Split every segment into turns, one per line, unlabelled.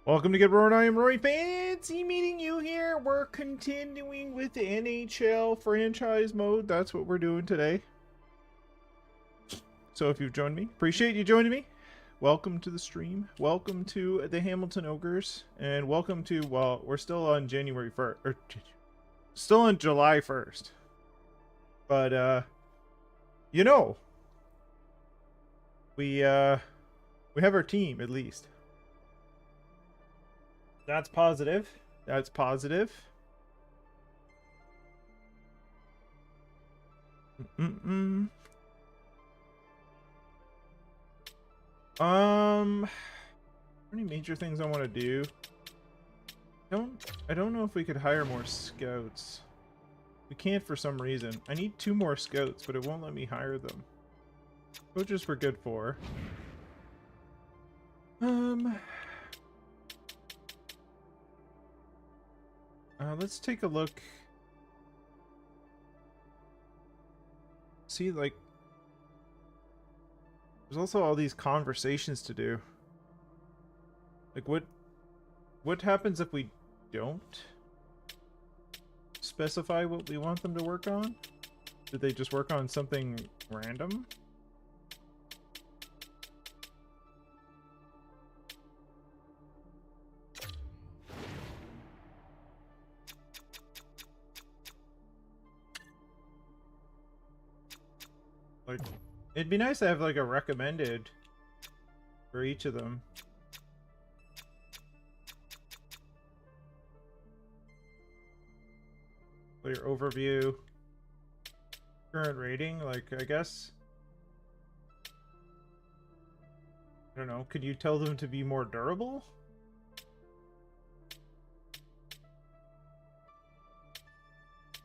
Welcome to Get Roared. I am Rory. Fancy meeting you here. We're continuing with the NHL franchise mode. That's what we're doing today. So if you've joined me, appreciate you joining me. Welcome to the stream. Welcome to the Hamilton Ogres. And welcome to, well, we're still on January 1st. Or, still on July 1st. But, you know, we have our team, at least. That's positive. That's positive. Any major things I want to do? I don't know if we could hire more scouts. We can't for some reason. I need 2 more scouts, but it won't let me hire them. Coaches we're good for. Let's take a look. See, like, there's also all these conversations to do. Like, what happens if we don't specify what we want them to work on? Did they just work on something random? Like, it'd be nice to have like a recommended for each of them. Player overview. Current rating, like, I guess. I don't know, could you tell them to be more durable?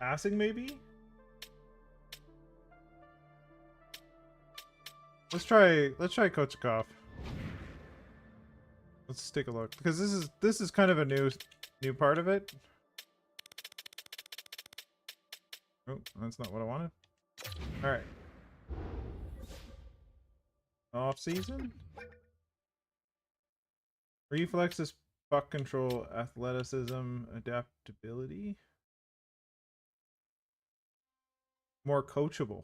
Passing, maybe? Let's try Kochikov. Let's take a look, because this is kind of a new part of it. Oh, that's not what I wanted. All right. Off season. Reflexes, puck control, athleticism, adaptability. More coachable.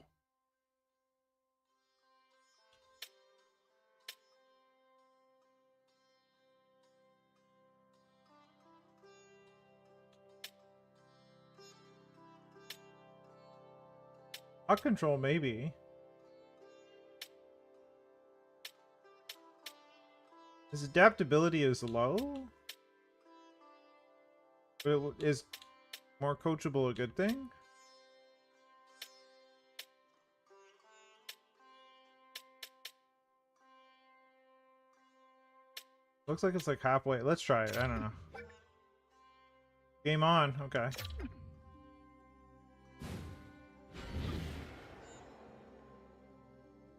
Puck control, maybe. His adaptability is low, but is more coachable a good thing? Looks like it's like halfway. Let's try it. I don't know. Game on. Okay.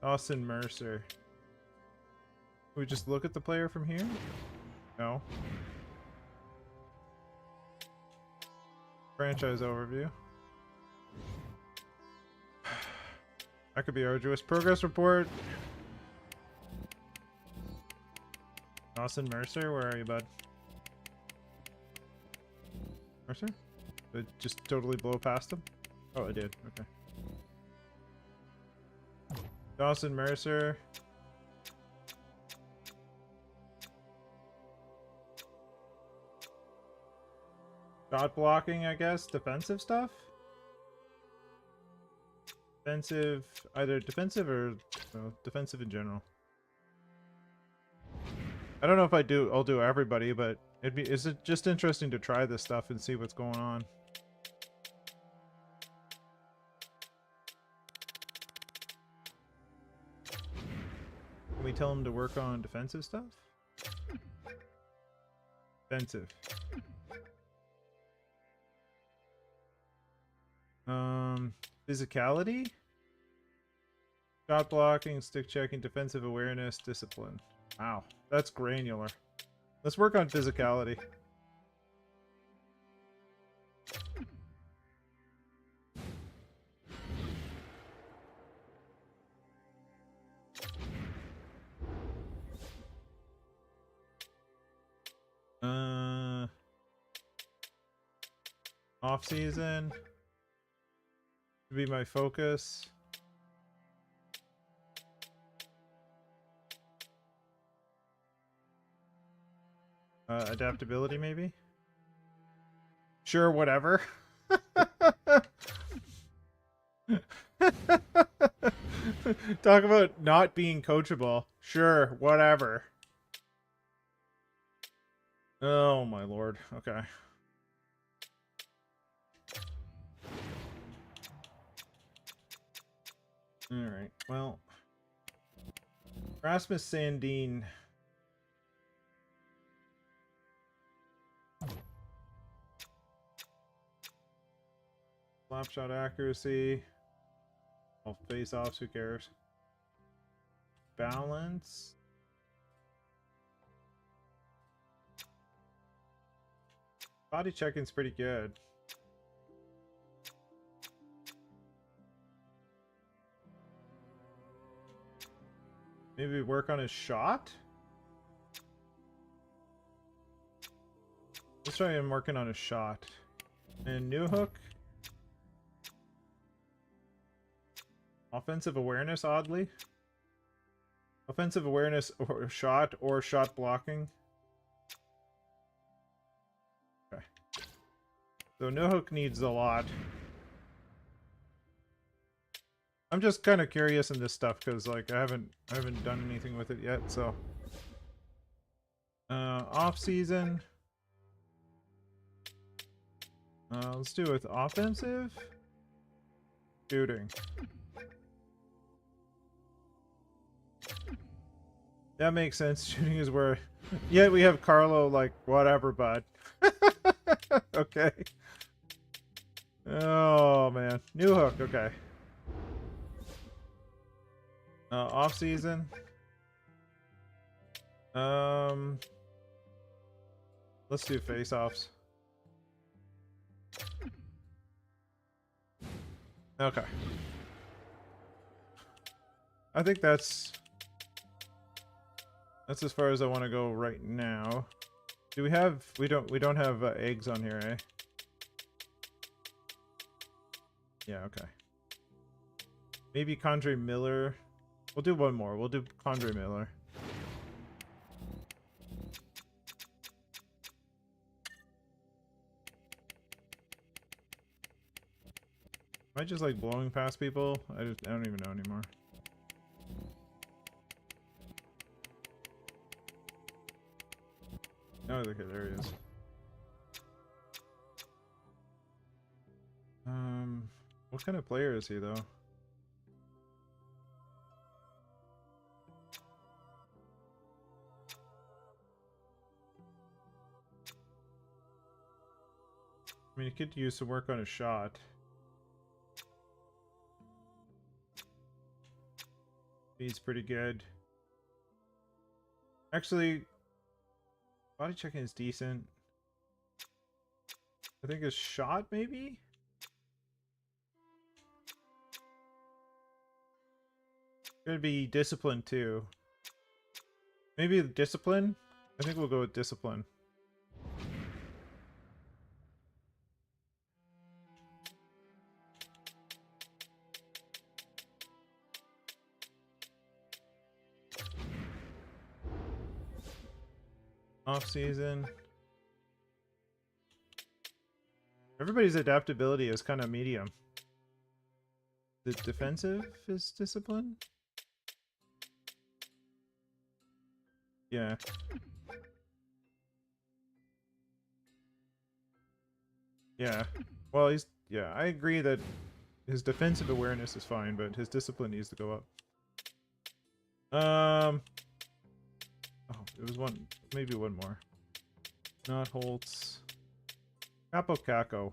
Austin Mercer. Can we just look at the player from here? No. Franchise overview. That could be arduous. Progress report. Austin Mercer, where are you, bud? Mercer? Did I just totally blow past him? Oh, I did. Okay. Dawson Mercer. Shot blocking, I guess. Defensive stuff? Defensive, either defensive or defensive in general. I don't know if I'll do everybody, but it's just interesting to try this stuff and see what's going on. Can we tell him to work on defensive stuff? Defensive. Physicality? Shot blocking, stick checking, defensive awareness, discipline. Wow, that's granular. Let's work on physicality. Off season to be my focus. Adaptability, maybe? Sure, whatever. Talk about not being coachable. Sure, whatever. Oh my lord. Okay. Alright, well. Rasmus Sandin. Slap shot accuracy. All face-offs, who cares? Balance. Body checking's pretty good. Maybe work on his shot? Let's try him working on his shot. And new hook. Offensive awareness, oddly. Offensive awareness or shot blocking. Okay. So no hook needs a lot. I'm just kind of curious in this stuff because like I haven't done anything with it yet, so off season. Let's do it with offensive shooting. That makes sense. Shooting is where yet we have Carlo like whatever, bud. Okay. Oh man. New hook, okay. Off season. Let's do face-offs. Okay. I think that's as far as I want to go right now. Do we have? We don't have eggs on here, eh? Yeah. Okay. Maybe Condre Miller. We'll do one more. We'll do Condre Miller. Am I just like blowing past people? I don't even know anymore. Oh, okay, there he is. What kind of player is he though? I mean, he could use some work on his shot. He's pretty good. Actually, body checking is decent. I think his shot, maybe? Gonna be discipline too. Maybe discipline? I think we'll go with discipline. Off season. Everybody's adaptability is kind of medium. The defensive is discipline? Yeah. Yeah. Well, yeah, I agree that his defensive awareness is fine, but his discipline needs to go up. Oh, it was one, maybe one more. Not Holtz. Capo Caco.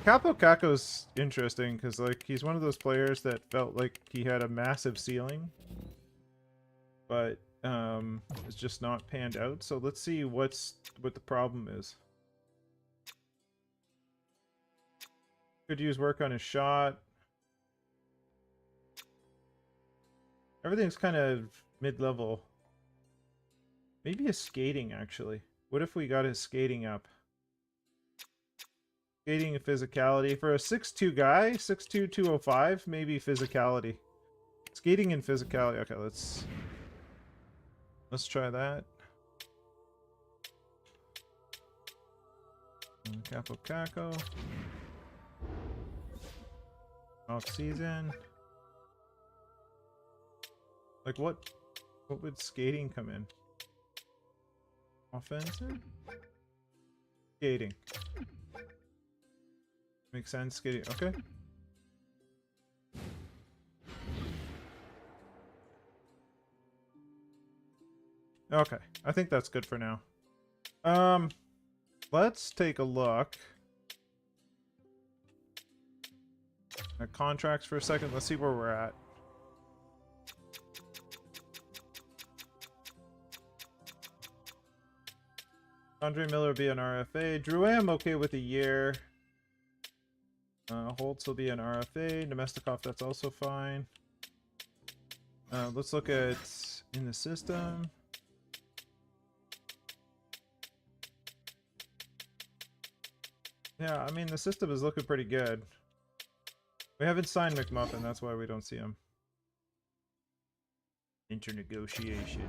Capo Caco's interesting because like he's one of those players that felt like he had a massive ceiling, but it's just not panned out. So let's see what the problem is. Could use work on his shot. Everything's kind of mid-level. Maybe a skating, actually. What if we got his skating up? Skating and physicality. For a 6'2 guy, 6'2", 205, maybe physicality. Skating and physicality. Okay, let's try that. Capo Caco. Off season. Like what would skating come in? Offensive? Skating. Makes sense, skating. Okay. Okay, I think that's good for now. Let's take a look at contracts for a second. Let's see where we're at. Andre Miller will be an RFA. Drouin, I'm okay with a year. Holtz will be an RFA. Nemestikov, that's also fine. Let's look at in the system. Yeah, I mean, the system is looking pretty good. We haven't signed McMuffin, that's why we don't see him. Internegotiation.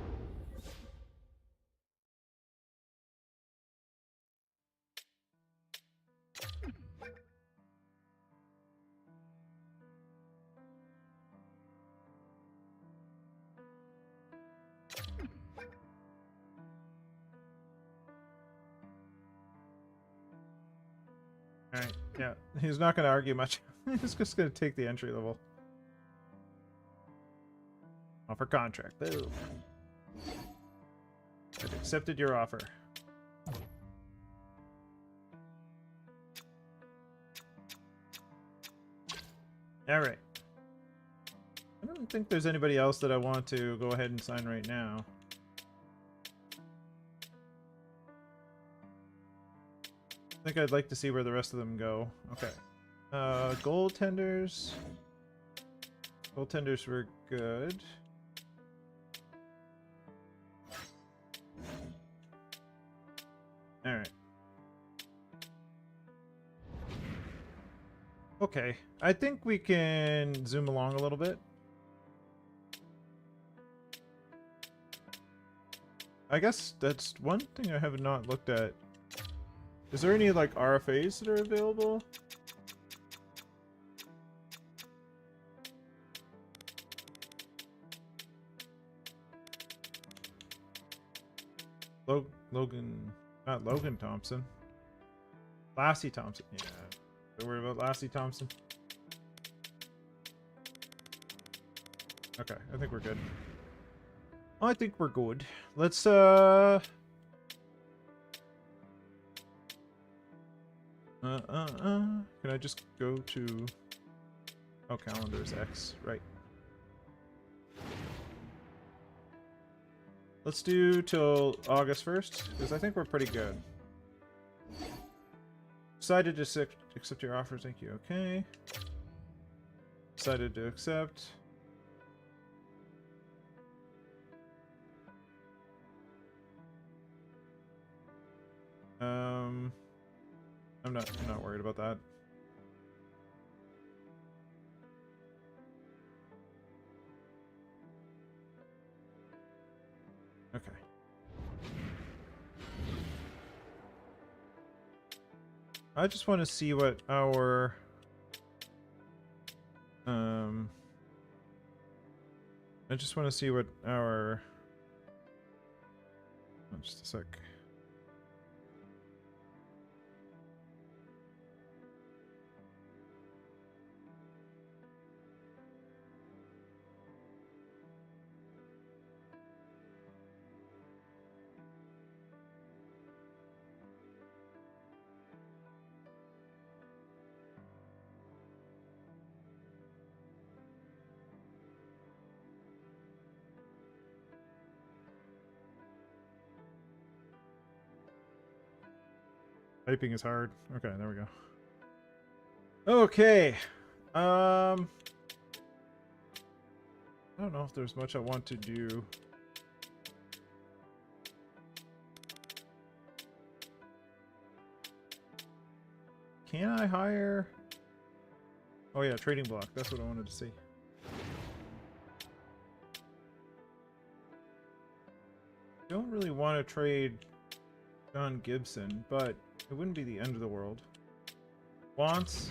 Alright, yeah, he's not going to argue much. He's just going to take the entry level. Offer contract. Boom. I've accepted your offer. Alright. I don't think there's anybody else that I want to go ahead and sign right now. I think I'd like to see where the rest of them go. Okay. Goaltenders. Goaltenders were good. Alright. Okay. I think we can zoom along a little bit. I guess that's one thing I have not looked at. Is there any, like, RFAs that are available? Logan... Not Logan Thompson. Lassie Thompson. Yeah. Don't worry about Lassie Thompson. Okay, I think we're good. I think we're good. Let's, Can I just go to... Oh, calendars X. Right. Let's do till August 1st, because I think we're pretty good. Decided to accept your offer, thank you. Okay. Decided to accept. I'm not worried about that. Okay. I just want to see what our I just want to see what our just a sec. Typing is hard. Okay, there we go. Okay. I don't know if there's much I want to do. can I hire? Oh yeah, trading block. That's what I wanted to see. Don't really want to trade John Gibson, but it wouldn't be the end of the world. Wants.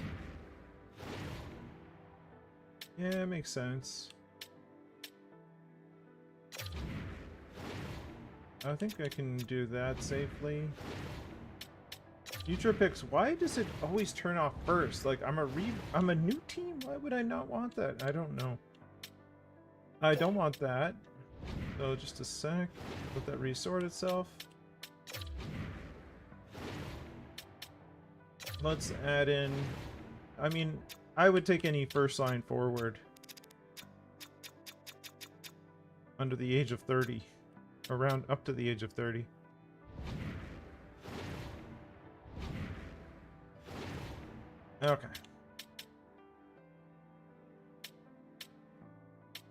Yeah, it makes sense. I think I can do that safely. Future picks. Why does it always turn off first? Like I'm a new team. Why would I not want that? I don't know. I don't want that. So just a sec. Let that resort itself. Let's add in. I mean, I would take any first line forward under the age of 30. Around up to the age of 30. Okay.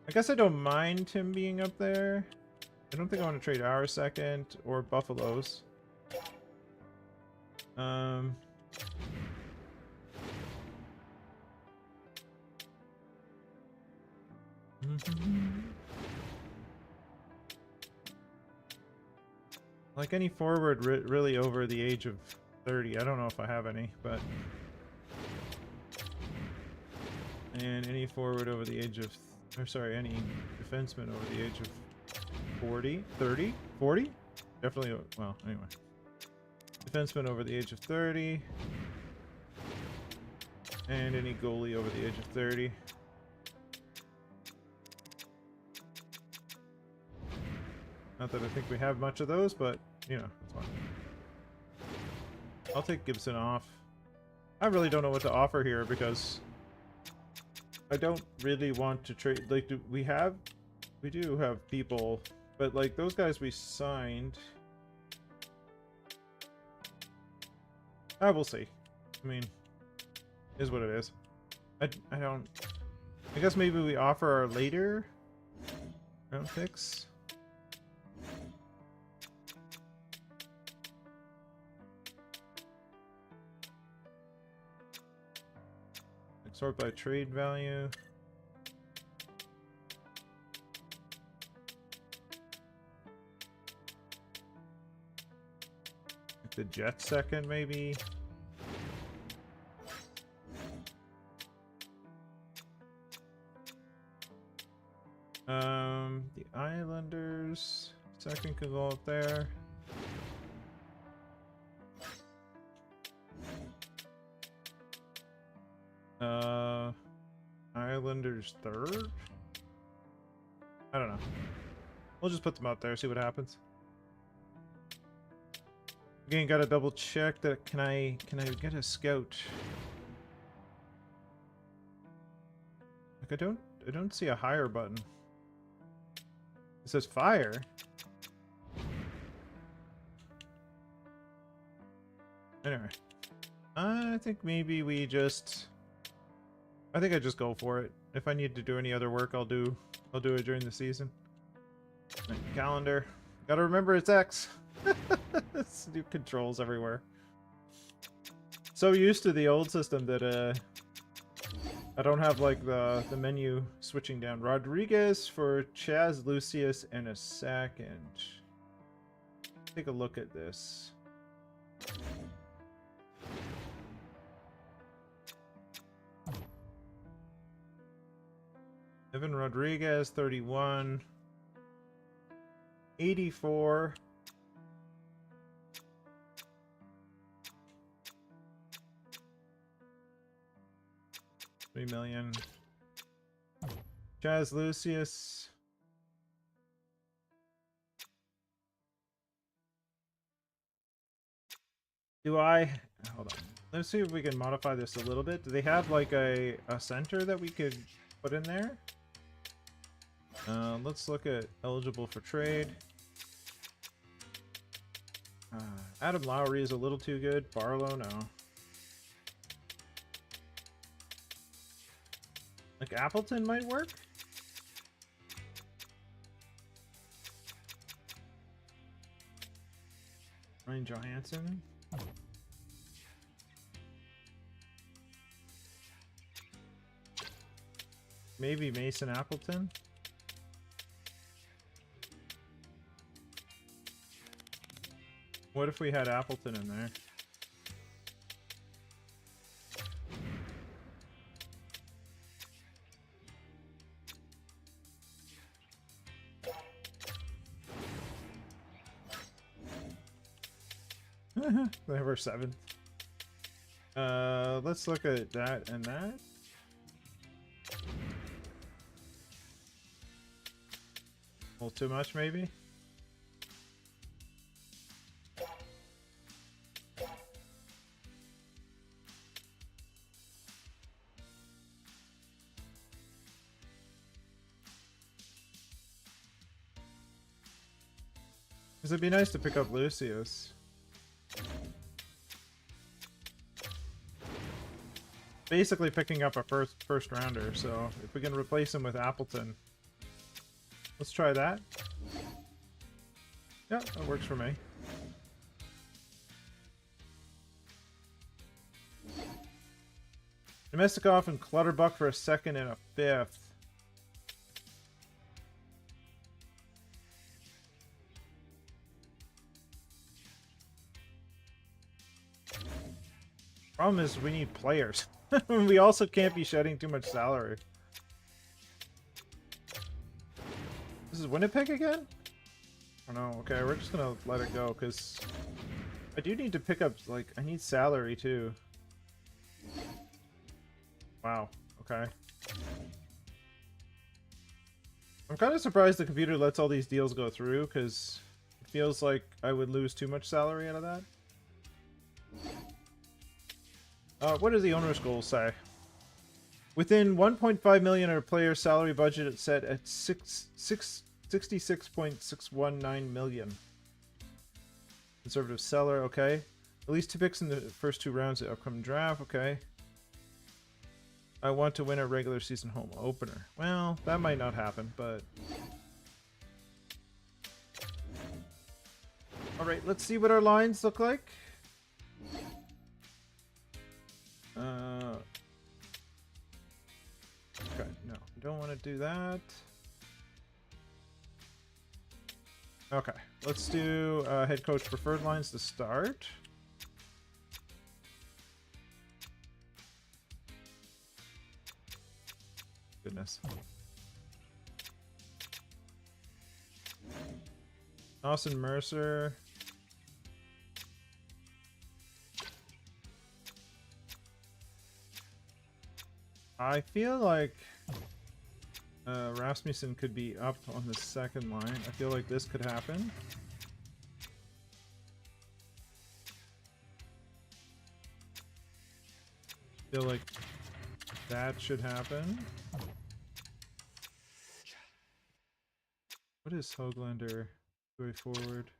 I guess I don't mind him being up there. I don't think I want to trade our second or Buffalo's. Like any forward really over the age of 30. I don't know if I have any, but... And any forward over the age of... Or sorry, any defenseman over the age of 40? 30? 40? Definitely, well, anyway. Defenseman over the age of 30. And any goalie over the age of 30. Not that I think we have much of those, but, you know, it's fine. I'll take Gibson off. I really don't know what to offer here because I don't really want to trade. Like, we do have people, but like those guys we signed. I will see. I mean, is what it is. I don't. I guess maybe we offer our later round picks. Sort by trade value. The Jet second, maybe. The Islanders second could go up there. Islanders third? I don't know. We'll just put them out there, see what happens. Again, gotta double check that can I get a scout? Like I don't see a hire button. It says fire. Anyway. I think maybe we just I think I just go for it. If I need to do any other work, I'll do it during the season. Calendar. Gotta remember it's X. It's new controls everywhere. So used to the old system that I don't have like the menu switching down. Rodriguez for Chaz, Lucius, and a second. Take a look at this. Evan Rodriguez, 31. 84. $3 million. Chaz Lucius. Do I... Hold on. Let's see if we can modify this a little bit. Do they have like a center that we could put in there? Let's look at eligible for trade. Adam Lowry is a little too good. Barlow, no. Like Appleton might work? Ryan Johansson. maybe Mason Appleton. What if we had Appleton in there? They have our 7th. Let's look at that and that. A little too much, maybe? Because it'd be nice to pick up Lucius. Basically picking up a first rounder, so if we can replace him with Appleton. Let's try that. Yeah, that works for me. Domestikov and Clutterbuck for a 2nd and a 5th. Problem is we need players. We also can't be shedding too much salary. This is Winnipeg again? Oh no, okay, we're just gonna let it go, because I do need to pick up, like, I need salary too. Wow, okay. I'm kind of surprised the computer lets all these deals go through, because it feels like I would lose too much salary out of that. What do the owner's goals say? Within 1.5 million, our player's salary budget is set at 66.619 million. Conservative seller, okay. At least 2 picks in the first 2 rounds of the upcoming draft, okay. I want to win a regular season home opener. Well, that might not happen, but... Alright, let's see what our lines look like. Okay, no, we don't want to do that. Okay, let's do head coach preferred lines to start. Goodness. Austin Mercer. I feel like Rasmussen could be up on the 2nd line. I feel like this could happen. I feel like that should happen. What is Höglander going forward?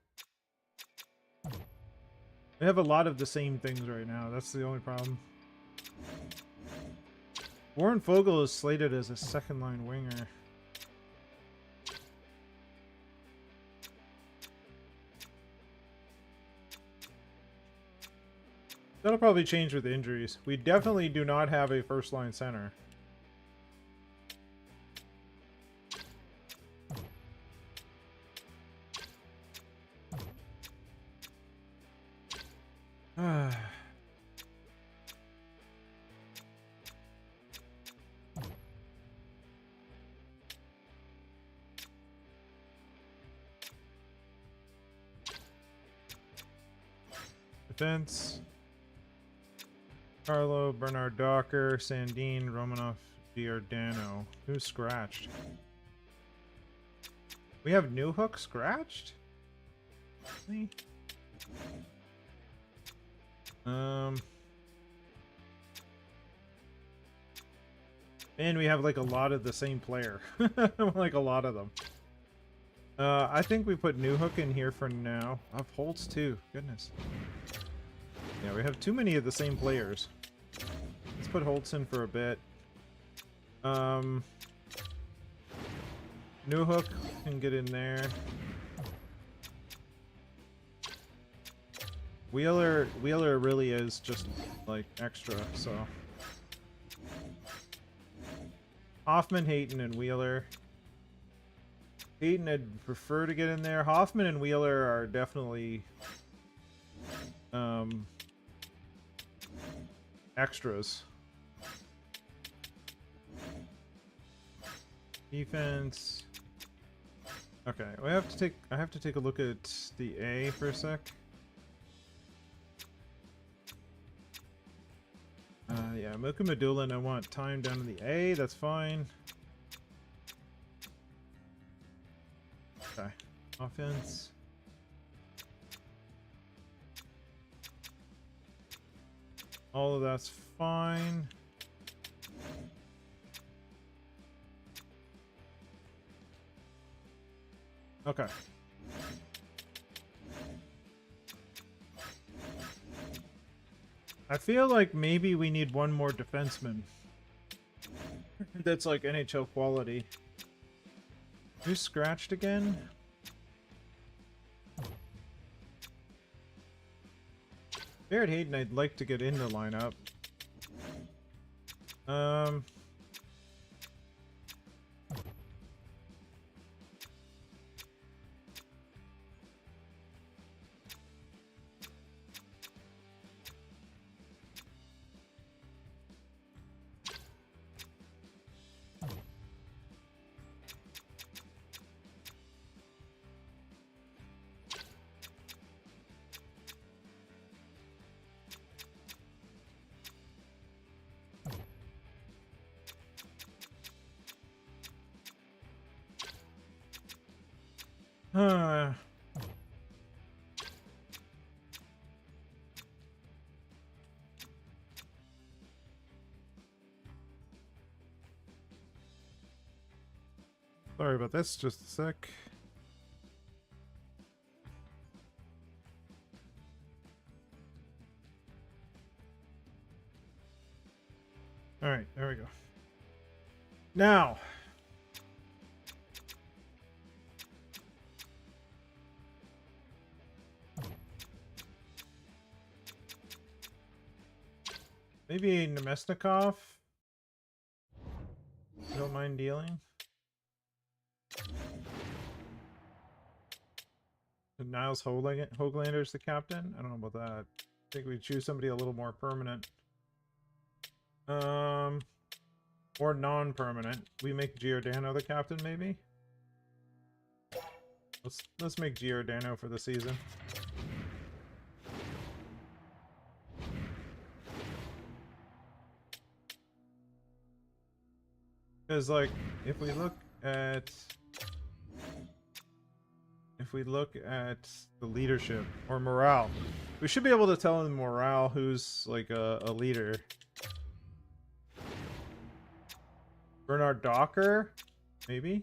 We have a lot of the same things right now. That's the only problem. Warren Foegele is slated as a 2nd line winger. That'll probably change with injuries. We definitely do not have a 1st line center. Defense. Carlo, Bernard Docker, Sandin, Romanov, Giordano. Who's scratched? We have Newhook scratched? Really? And we have like a lot of the same player. Like a lot of them. I think we put Newhook in here for now. Of Holtz too. Goodness. Yeah, we have too many of the same players. Let's put Holtz in for a bit. Newhook can get in there. Wheeler really is just like extra, so Hoffman, Hayton, and Wheeler. Hayton, I'd prefer to get in there. Hoffman and Wheeler are definitely extras. Defense. Okay, I have to take a look at the A for a sec. Yeah, Mocha Medullin, I want time down in the A, that's fine. Okay, offense. All of that's fine. Okay. I feel like maybe we need one more defenseman. That's like NHL quality. Who's scratched again? Barrett Hayden, I'd like to get in the lineup. Sorry about this, just a sec. Alright, there we go. Now, maybe Nemesnikov. I don't mind dealing. Niles Hoaglander's the captain? I don't know about that. I think we choose somebody a little more permanent. Or non-permanent. We make Giordano the captain, maybe? Let's make Giordano for the season. Because, like, if we look at the leadership or morale, we should be able to tell in morale who's like a leader. Bernard Docker, maybe.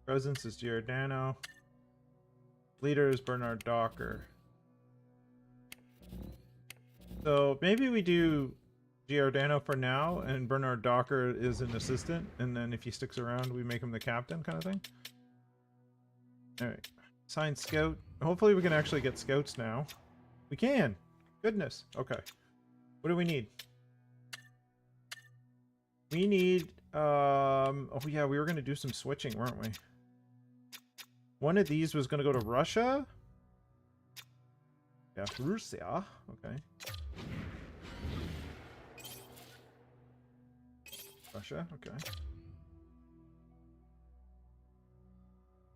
Presence is Giordano. Leader is Bernard Docker. So maybe we do Giordano for now, and Bernard Docker is an assistant, and then if he sticks around, we make him the captain, kind of thing. Alright. Sign scout. Hopefully we can actually get scouts now. We can! Goodness. Okay. What do we need? We need, oh yeah, we were going to do some switching, weren't we? One of these was going to go to Russia? Yeah, Russia. Okay. Russia, okay.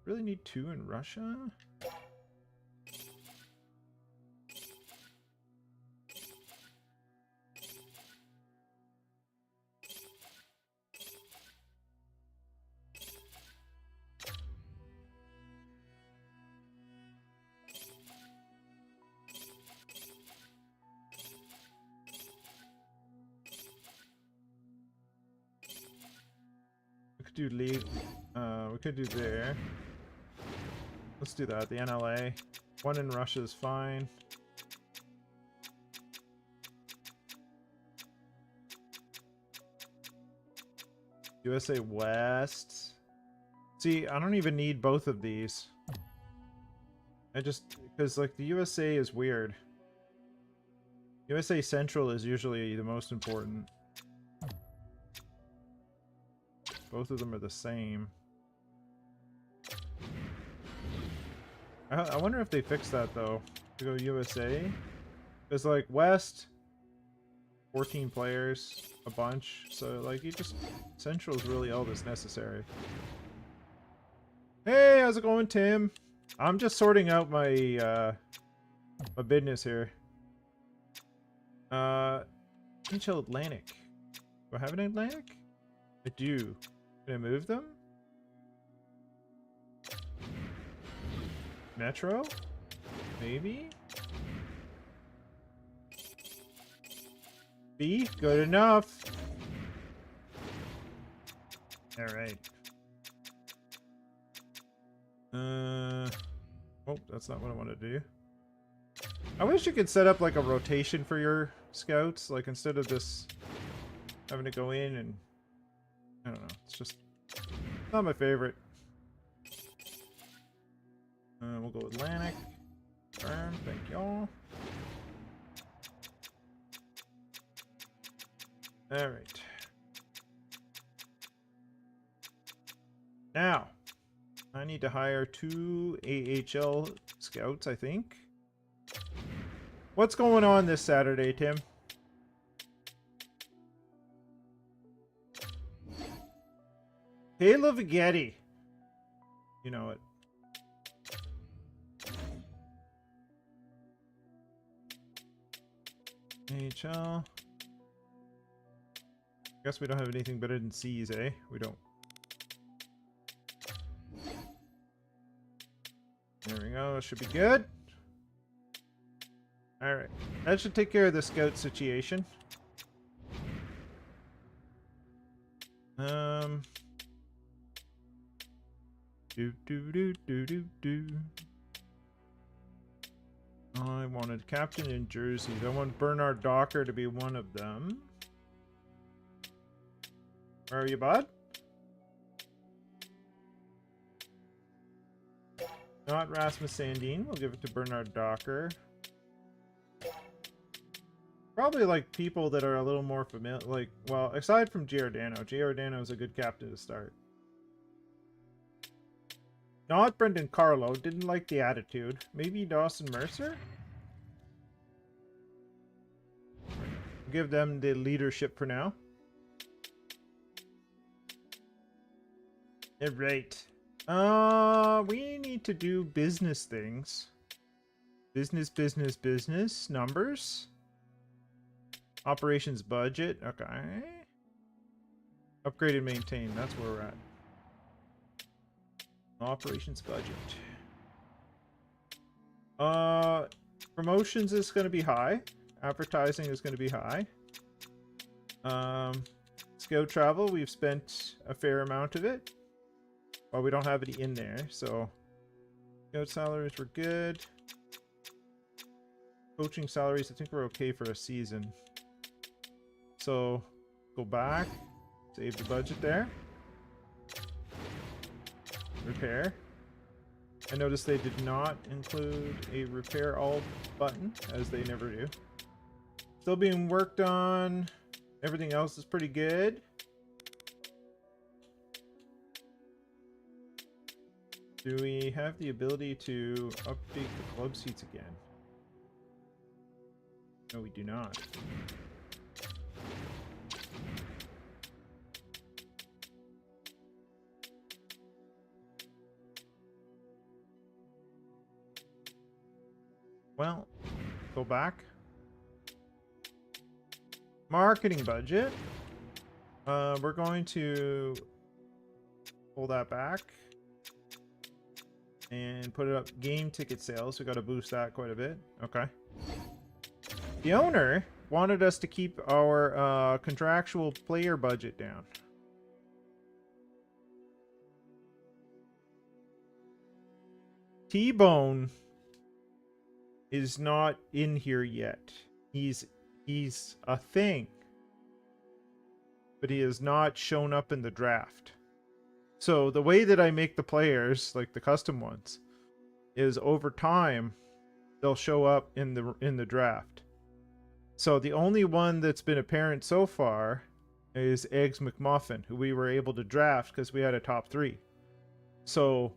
Really need two in Russia? We could do league. We could do there. Let's do that. The NLA. One in Russia is fine. USA West. See, I don't even need both of these. I just, because like the USA is weird. USA Central is usually the most important. Both of them are the same. I wonder if they fixed that though. To go USA. Because like West, 14 players, a bunch. So like you just Central is really all that's necessary. Hey, how's it going, Tim? I'm just sorting out my my business here. NHL Atlantic. Do I have an Atlantic? I do. Can I move them? Metro? Maybe? B? Good enough. Alright. Oh, that's not what I want to do. I wish you could set up like a rotation for your scouts, like instead of this having to go in and I don't know, it's just not my favorite. We'll go Atlantic. Firm, thank y'all. Alright. Now, I need to hire 2 AHL scouts, I think. What's going on this Saturday, Tim? Kayla Vighetti. You know it. AHL. Guess we don't have anything better than C's, eh? We don't. There we go. Should be good. Alright. That should take care of the scout situation. I wanted captain in jerseys. I want Bernard Docker to be one of them. Where are you, bud? Not Rasmus Sandin. We'll give it to Bernard Docker. Probably like people that are a little more familiar. Like, well, aside from Giordano. Giordano is a good captain to start. Not Brendan Carlo. Didn't like the attitude. Maybe Dawson Mercer? Give them the leadership for now. Alright. We need to do business things. Business. Numbers. Operations budget. Okay. Upgrade and maintain. That's where we're at. Operations budget. Promotions is going to be high. Advertising is going to be high. Scout travel, we've spent a fair amount of it. Well, we don't have any in there, so scout salaries were good. Coaching salaries, I think we're okay for a season. So go back, save the budget there. Repair. I noticed they did not include a repair all button, as they never do. Still being worked on. Everything else is pretty good. Do we have the ability to update the club seats again? No, we do not. Well, go back. Marketing budget. We're going to pull that back and put it up. Game ticket sales. We got to boost that quite a bit. Okay. The owner wanted us to keep our contractual player budget down. T-Bone is not in here yet. He's a thing, but he has not shown up in the draft. So the way that I make the players, like the custom ones, is over time they'll show up in the draft. So the only one that's been apparent so far is Eggs McMuffin, who we were able to draft because we had a top 3. So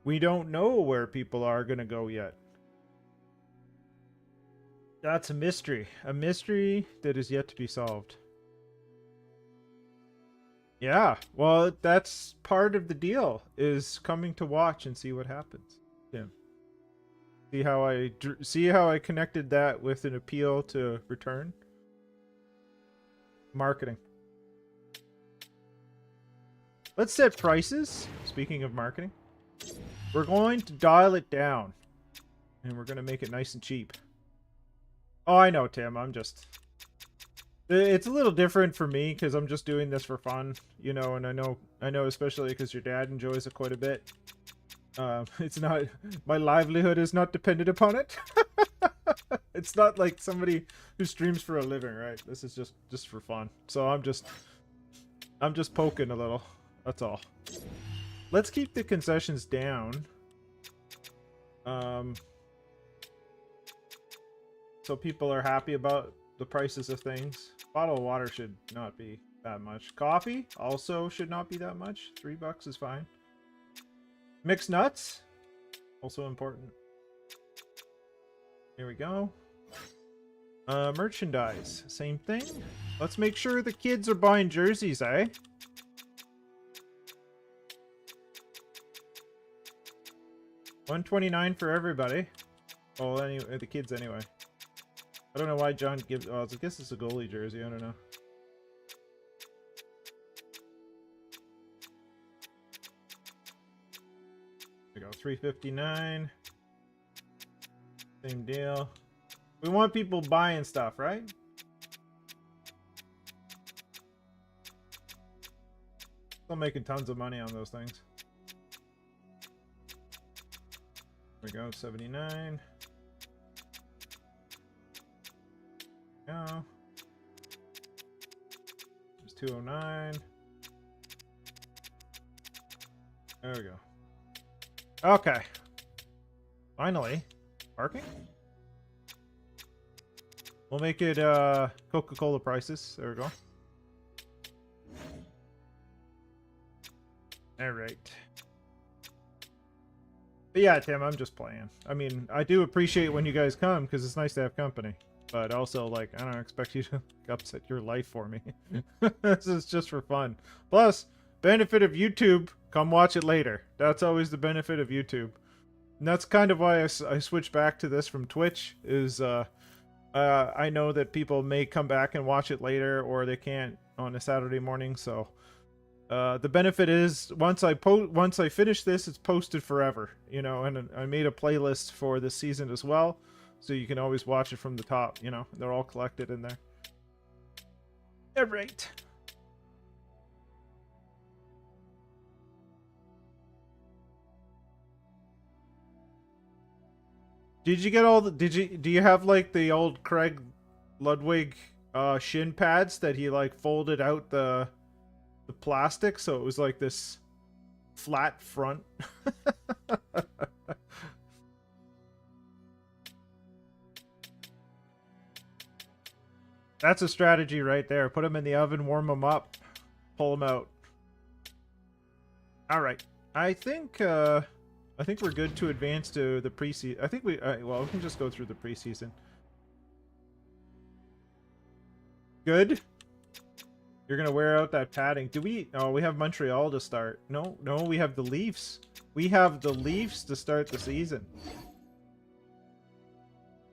we don't know where people are going to go yet. That's a mystery that is yet to be solved. Yeah, well, that's part of the deal, is coming to watch and see what happens. Yeah. See how I connected that with an appeal to return? Marketing. Let's set prices. Speaking of marketing, we're going to dial it down, and we're going to make it nice and cheap. Oh, I know, Tim. It's a little different for me because I'm just doing this for fun, you know, and I know especially because your dad enjoys it quite a bit. It's not, my livelihood is not dependent upon it. It's not like somebody who streams for a living, right? This is just for fun. So I'm just poking a little. That's all. Let's keep the concessions down. So people are happy about the prices of things. Bottle of water should not be that much. Coffee also should not be that much. $3 is fine. Mixed nuts, also important. Here we go. Merchandise, same thing. Let's make sure the kids are buying jerseys, eh? $129 for everybody. Oh, anyway, the kids anyway. I don't know why John gives. Oh, I guess it's a goalie jersey. I don't know. There we go. $3.59. Same deal. We want people buying stuff, right? Still making tons of money on those things. There we go. 79. Go. There's 209. There we go. Okay. Finally. Parking? We'll make it Coca-Cola prices. There we go. Alright. But yeah, Tim, I'm just playing. I mean, I do appreciate when you guys come because it's nice to have company. But also, like, I don't expect you to upset your life for me. This is just for fun. Plus, benefit of YouTube, come watch it later. That's always the benefit of YouTube. And that's kind of why I switched back to this from Twitch, is I know that people may come back and watch it later, or they can't on a Saturday morning, so... the benefit is once I finish this, it's posted forever, you know, and I made a playlist for this season as well. So you can always watch it from the top, you know. They're all collected in there. All right. Did you get all the... do you have, like, the old Craig Ludwig shin pads that he, like, folded out the plastic so it was, like, this flat front? That's a strategy right there. Put them in the oven, warm them up, pull them out. All right. I think we're good to advance to the preseason. I think well, we can just go through the preseason. Good. You're gonna wear out that padding. Do we? Oh, we have Montreal to start. No, we have the Leafs. We have the Leafs to start the season.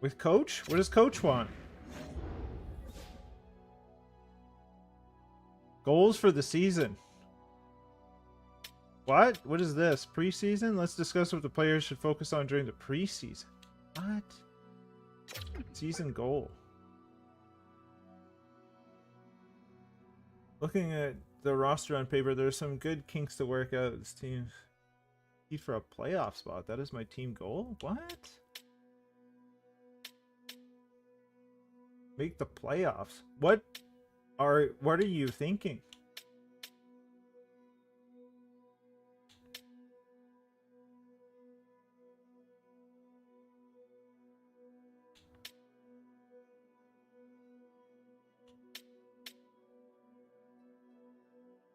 With Coach? What does Coach want? Goals for the season. What? What is this? Preseason? Let's discuss what the players should focus on during the preseason. What? Season goal. Looking at the roster on paper, there's some good kinks to work out. This team compete for a playoff spot. That is my team goal? What? Make the playoffs. What are you thinking?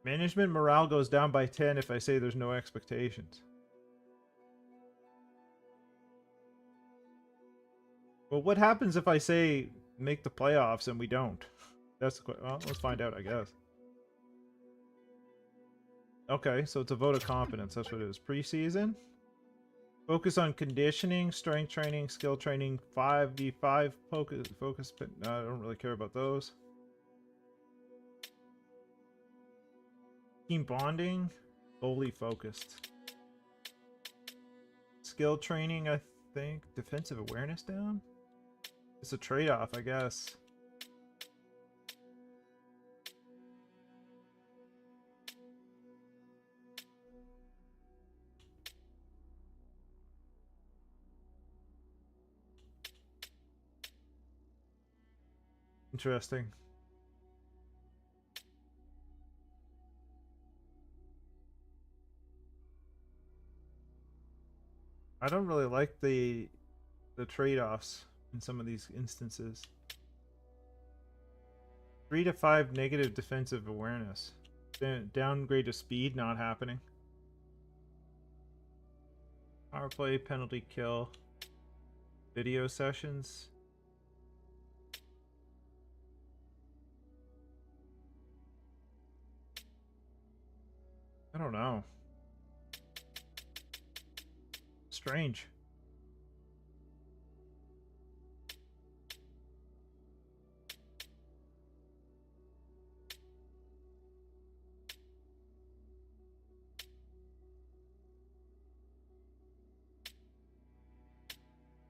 Management morale goes down by 10 if I say there's no expectations. Well, what happens if I say make the playoffs and we don't? That's the question. Well, let's find out, I guess. Okay, so it's a vote of confidence. That's what it is. Preseason. Focus on conditioning, strength training, skill training, 5v5 focus. But no, I don't really care about those. Team bonding, goalie focused. Skill training, I think. Defensive awareness down? It's a trade-off, I guess. Interesting. I don't really like the trade-offs in some of these instances. 3 to 5 negative defensive awareness. Downgrade to speed, not happening. Power play, penalty kill. Video sessions. I don't know. Strange.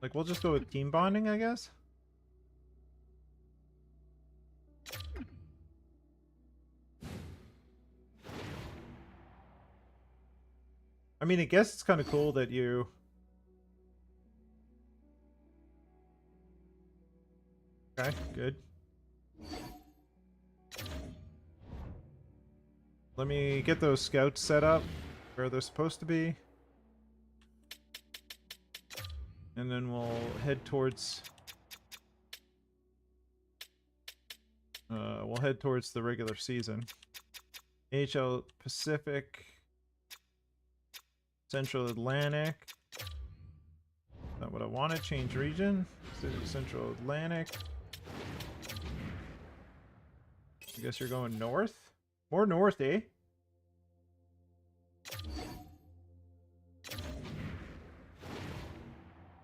Like, we'll just go with team bonding, I guess? I mean, I guess it's kind of cool that you... Okay, good. Let me get those scouts set up where they're supposed to be. And then we'll head towards... we'll head towards the regular season. HL Pacific... Central Atlantic. Not what I want to change region. Central Atlantic. I guess you're going north? More north, eh?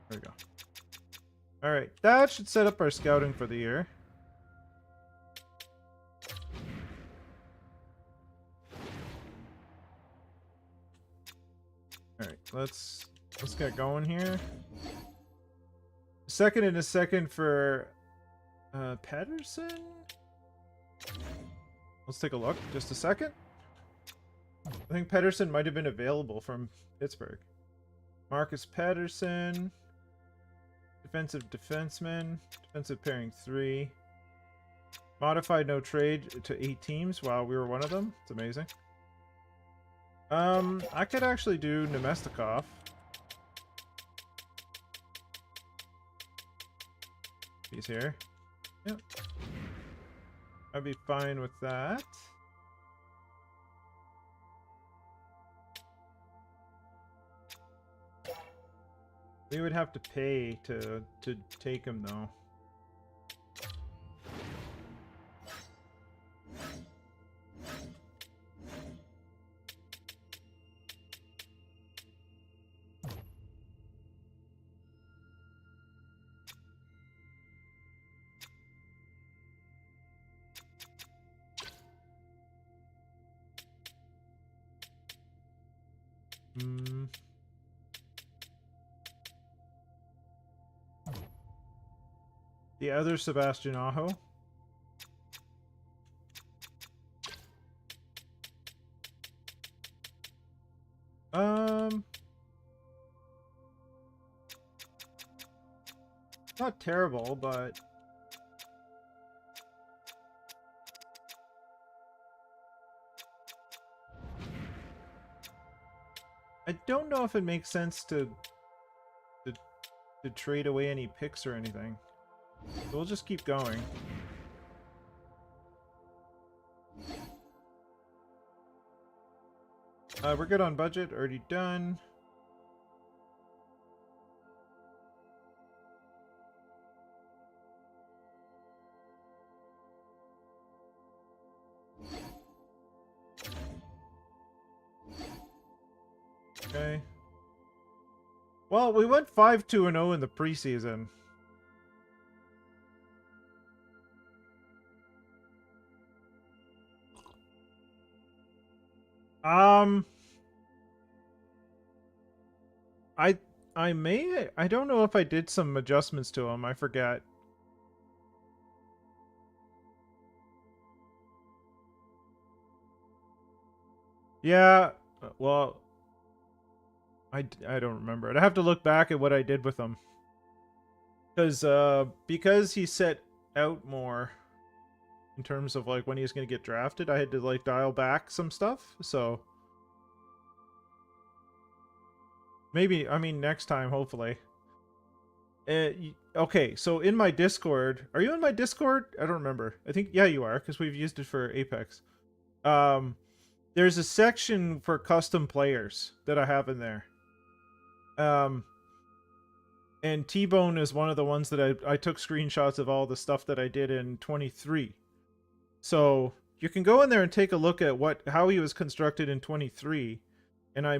There we go. Alright, that should set up our scouting for the year. Alright, let's get going here. Second and a second for Pedersen. Let's take a look. Just a second. I think Pedersen might have been available from Pittsburgh. Marcus Pedersen. Defensive defenseman. Defensive pairing 3. Modified no trade to 8 teams. Wow, we were one of them. It's amazing. I could actually do Nemestikov. He's here. Yep. I'd be fine with that. We would have to pay to take him though. The other Sebastian Aho. Not terrible, but I don't know if it makes sense to trade away any picks or anything. So we'll just keep going. We're good on budget. Already done. Okay. Well, we went 5-2-0 in the preseason. I don't know if I did some adjustments to them. I forget. Yeah, well, I don't remember it. I have to look back at what I did with them. Because he set out more in terms of like when he was going to get drafted, I had to like dial back some stuff. So maybe, I mean, next time, hopefully. Okay, so in my Discord, are you in my Discord? I don't remember. I think, yeah, you are, because we've used it for Apex. There's a section for custom players that I have in there. And T-Bone is one of the ones that I took screenshots of all the stuff that I did in 23. So you can go in there and take a look at how he was constructed in 23. And I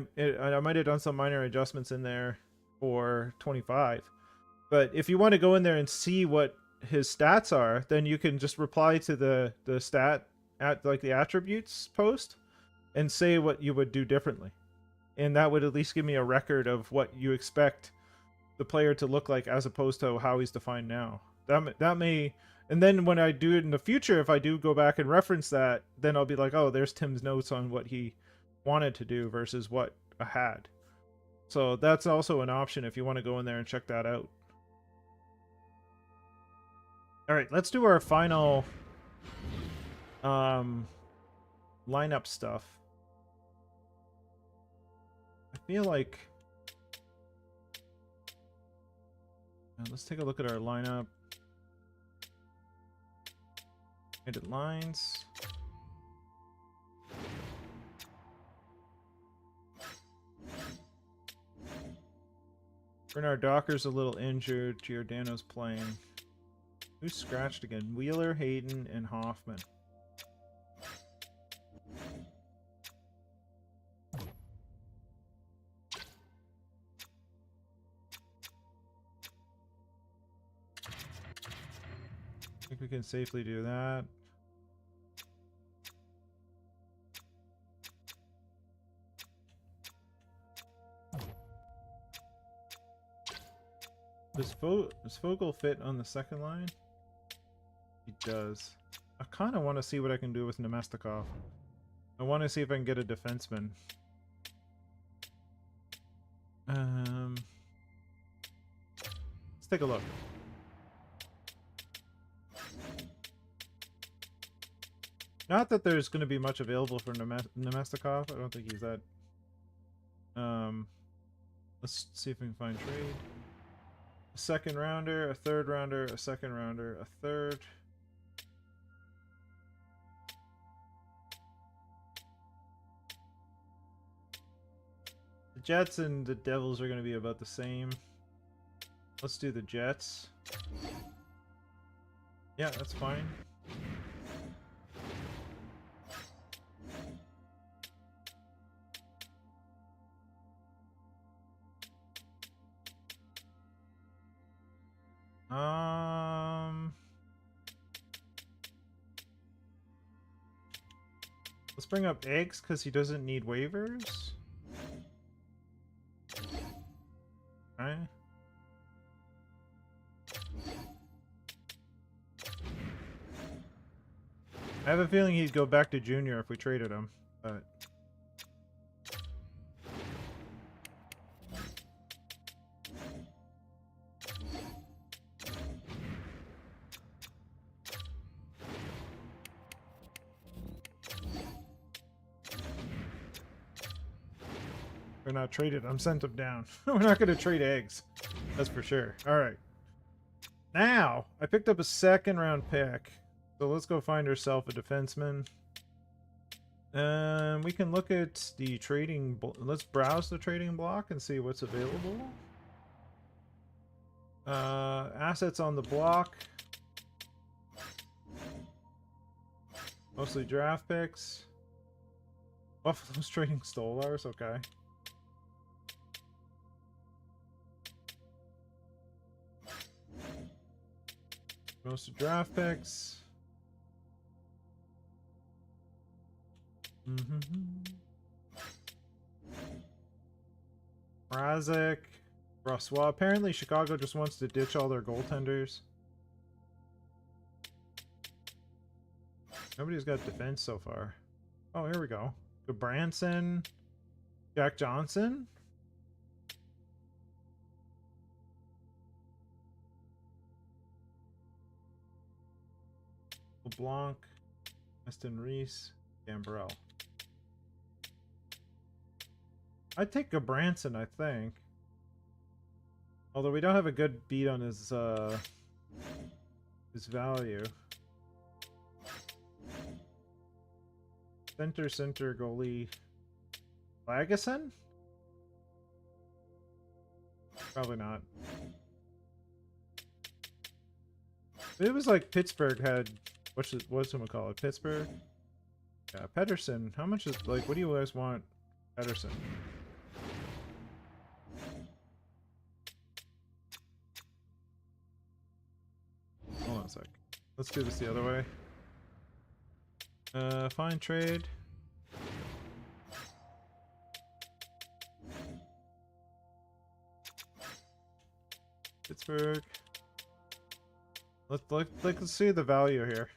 might have done some minor adjustments in there for 25. But if you want to go in there and see what his stats are, then you can just reply to the stat at like the attributes post and say what you would do differently. And that would at least give me a record of what you expect the player to look like as opposed to how he's defined now. That may, and then when I do it in the future, if I do go back and reference that, then I'll be like, oh, there's Tim's notes on what he wanted to do versus what I had. So that's also an option if you want to go in there and check that out. All right, let's do our final lineup stuff. I feel like let's take a look at our lineup. Edit lines. Bernard Docker's a little injured. Giordano's playing. Who's scratched again? Wheeler, Hayden, and Hoffman. I think we can safely do that. Does Vogel fit on the second line? He does. I kind of want to see what I can do with Nemestikov. I want to see if I can get a defenseman. Let's take a look. Not that there's going to be much available for Nemestikov. I don't think he's that. Let's see if we can find trade. A second rounder, a third rounder, a second rounder, a third. The Jets and the Devils are going to be about the same. Let's do the Jets. Yeah, that's fine. Let's bring up Eggs because he doesn't need waivers. Okay. I have a feeling he'd go back to junior if we traded him, but we're not traded. I'm sent him down. We're not going to trade Eggs. That's for sure. All right. Now, I picked up a second round pick. So let's go find ourselves a defenseman. We can look at the trading. Let's browse the trading block and see what's available. Assets on the block. Mostly draft picks. Buffalo's trading Stolars, okay. Most draft picks. Mrazek. Brossois. Apparently Chicago just wants to ditch all their goaltenders. Nobody's got defense so far. Oh, here we go. Branson. Jack Johnson. LeBlanc. Weston Reese. Gambrell. I'd take Branson, I think. Although we don't have a good beat on his value. Center goalie. Lagesson? Probably not. It was like Pittsburgh had what's it called? Pittsburgh? Yeah, Pedersen. How much is like what do you guys want Pedersen? Hold on a sec. Let's do this the other way. Fine trade. Pittsburgh. Let's see the value here.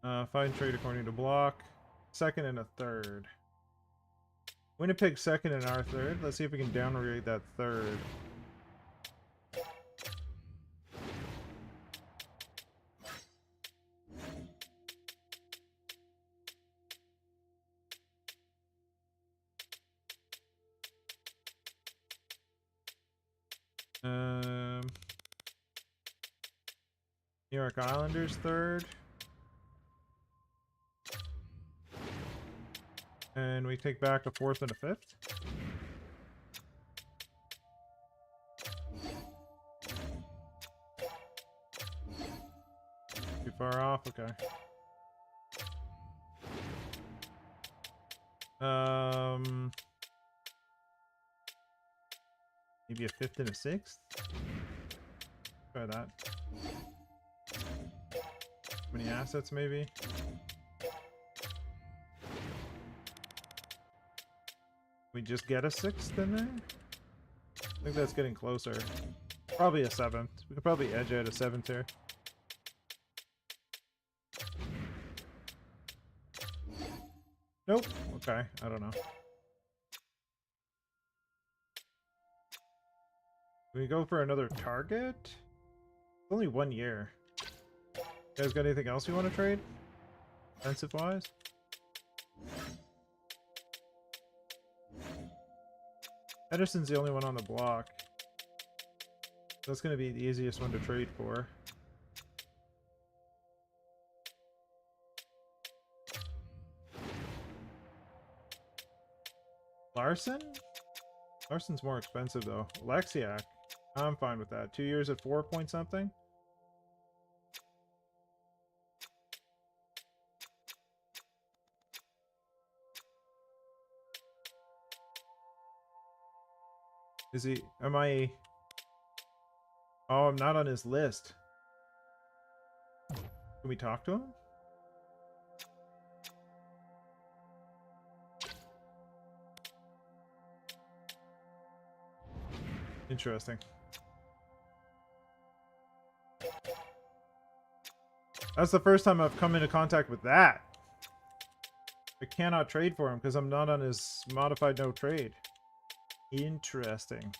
Fine trade according to block. Second and a third. Winnipeg second and our third. Let's see if we can downgrade that third. New York Islanders third. And we take back a fourth and a fifth. Too far off, okay. Maybe a fifth and a sixth? Try that. How many assets, maybe? We just get a sixth in there? I think that's getting closer. Probably a seventh. We could probably edge out a seventh here. Nope. Okay, I don't know. Can we go for another target? It's only 1 year. You guys got anything else you want to trade? Defensive wise? Ederson's the only one on the block. That's going to be the easiest one to trade for. Larson? Larson's more expensive though. Alexiak. I'm fine with that. 2 years at 4 point something. Is he? Am I? Oh, I'm not on his list. Can we talk to him? Interesting. That's the first time I've come into contact with that. I cannot trade for him because I'm not on his modified no trade. Interesting.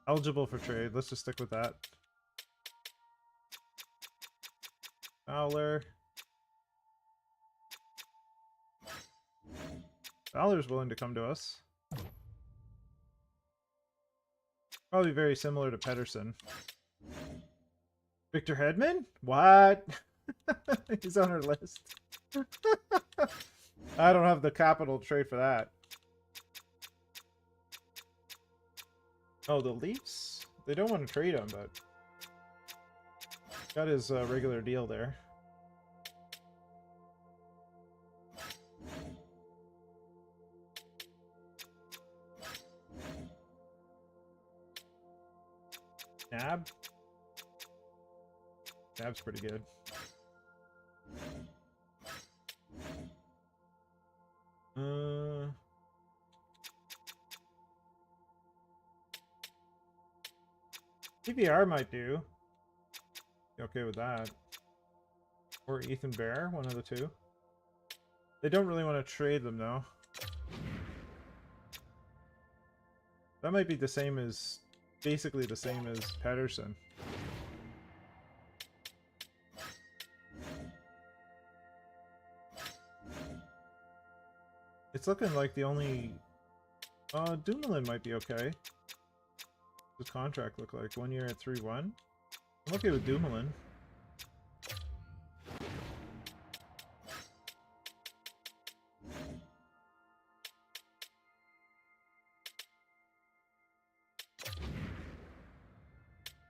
Eligible for trade. Let's just stick with that. Fowler. Fowler's willing to come to us. Probably very similar to Pedersen. Victor Hedman? What? He's on our list. I don't have the capital to trade for that. Oh, the Leafs? They don't want to trade him, but got his regular deal there. Nab? Nab's pretty good. PVR might do. Be okay with that. Or Ethan Bear, one of the two. They don't really want to trade them though. That might be the same as, basically the same as Pettersson. It's looking like the only... Dumoulin might be okay. His contract look like 1 year at 3-1. I'm okay with Dumoulin.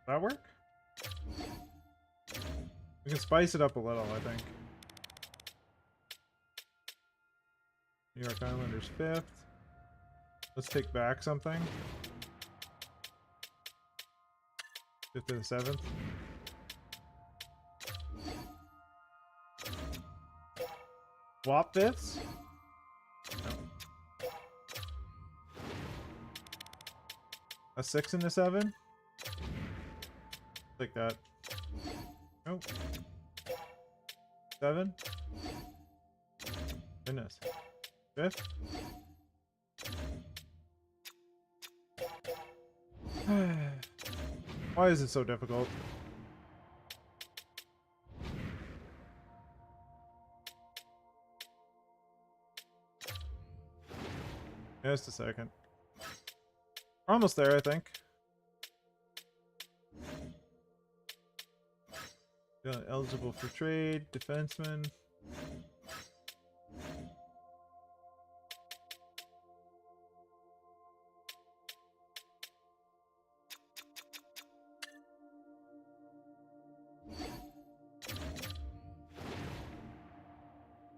That work? We can spice it up a little, I think. New York Islanders 5th. Let's take back something. 5th and 7th. Swap 5ths? No. A 6 and a 7? Like that. Nope. 7? Goodness. 5th? Why is it so difficult? Just a second. We're almost there, I think. Eligible for trade, defenseman.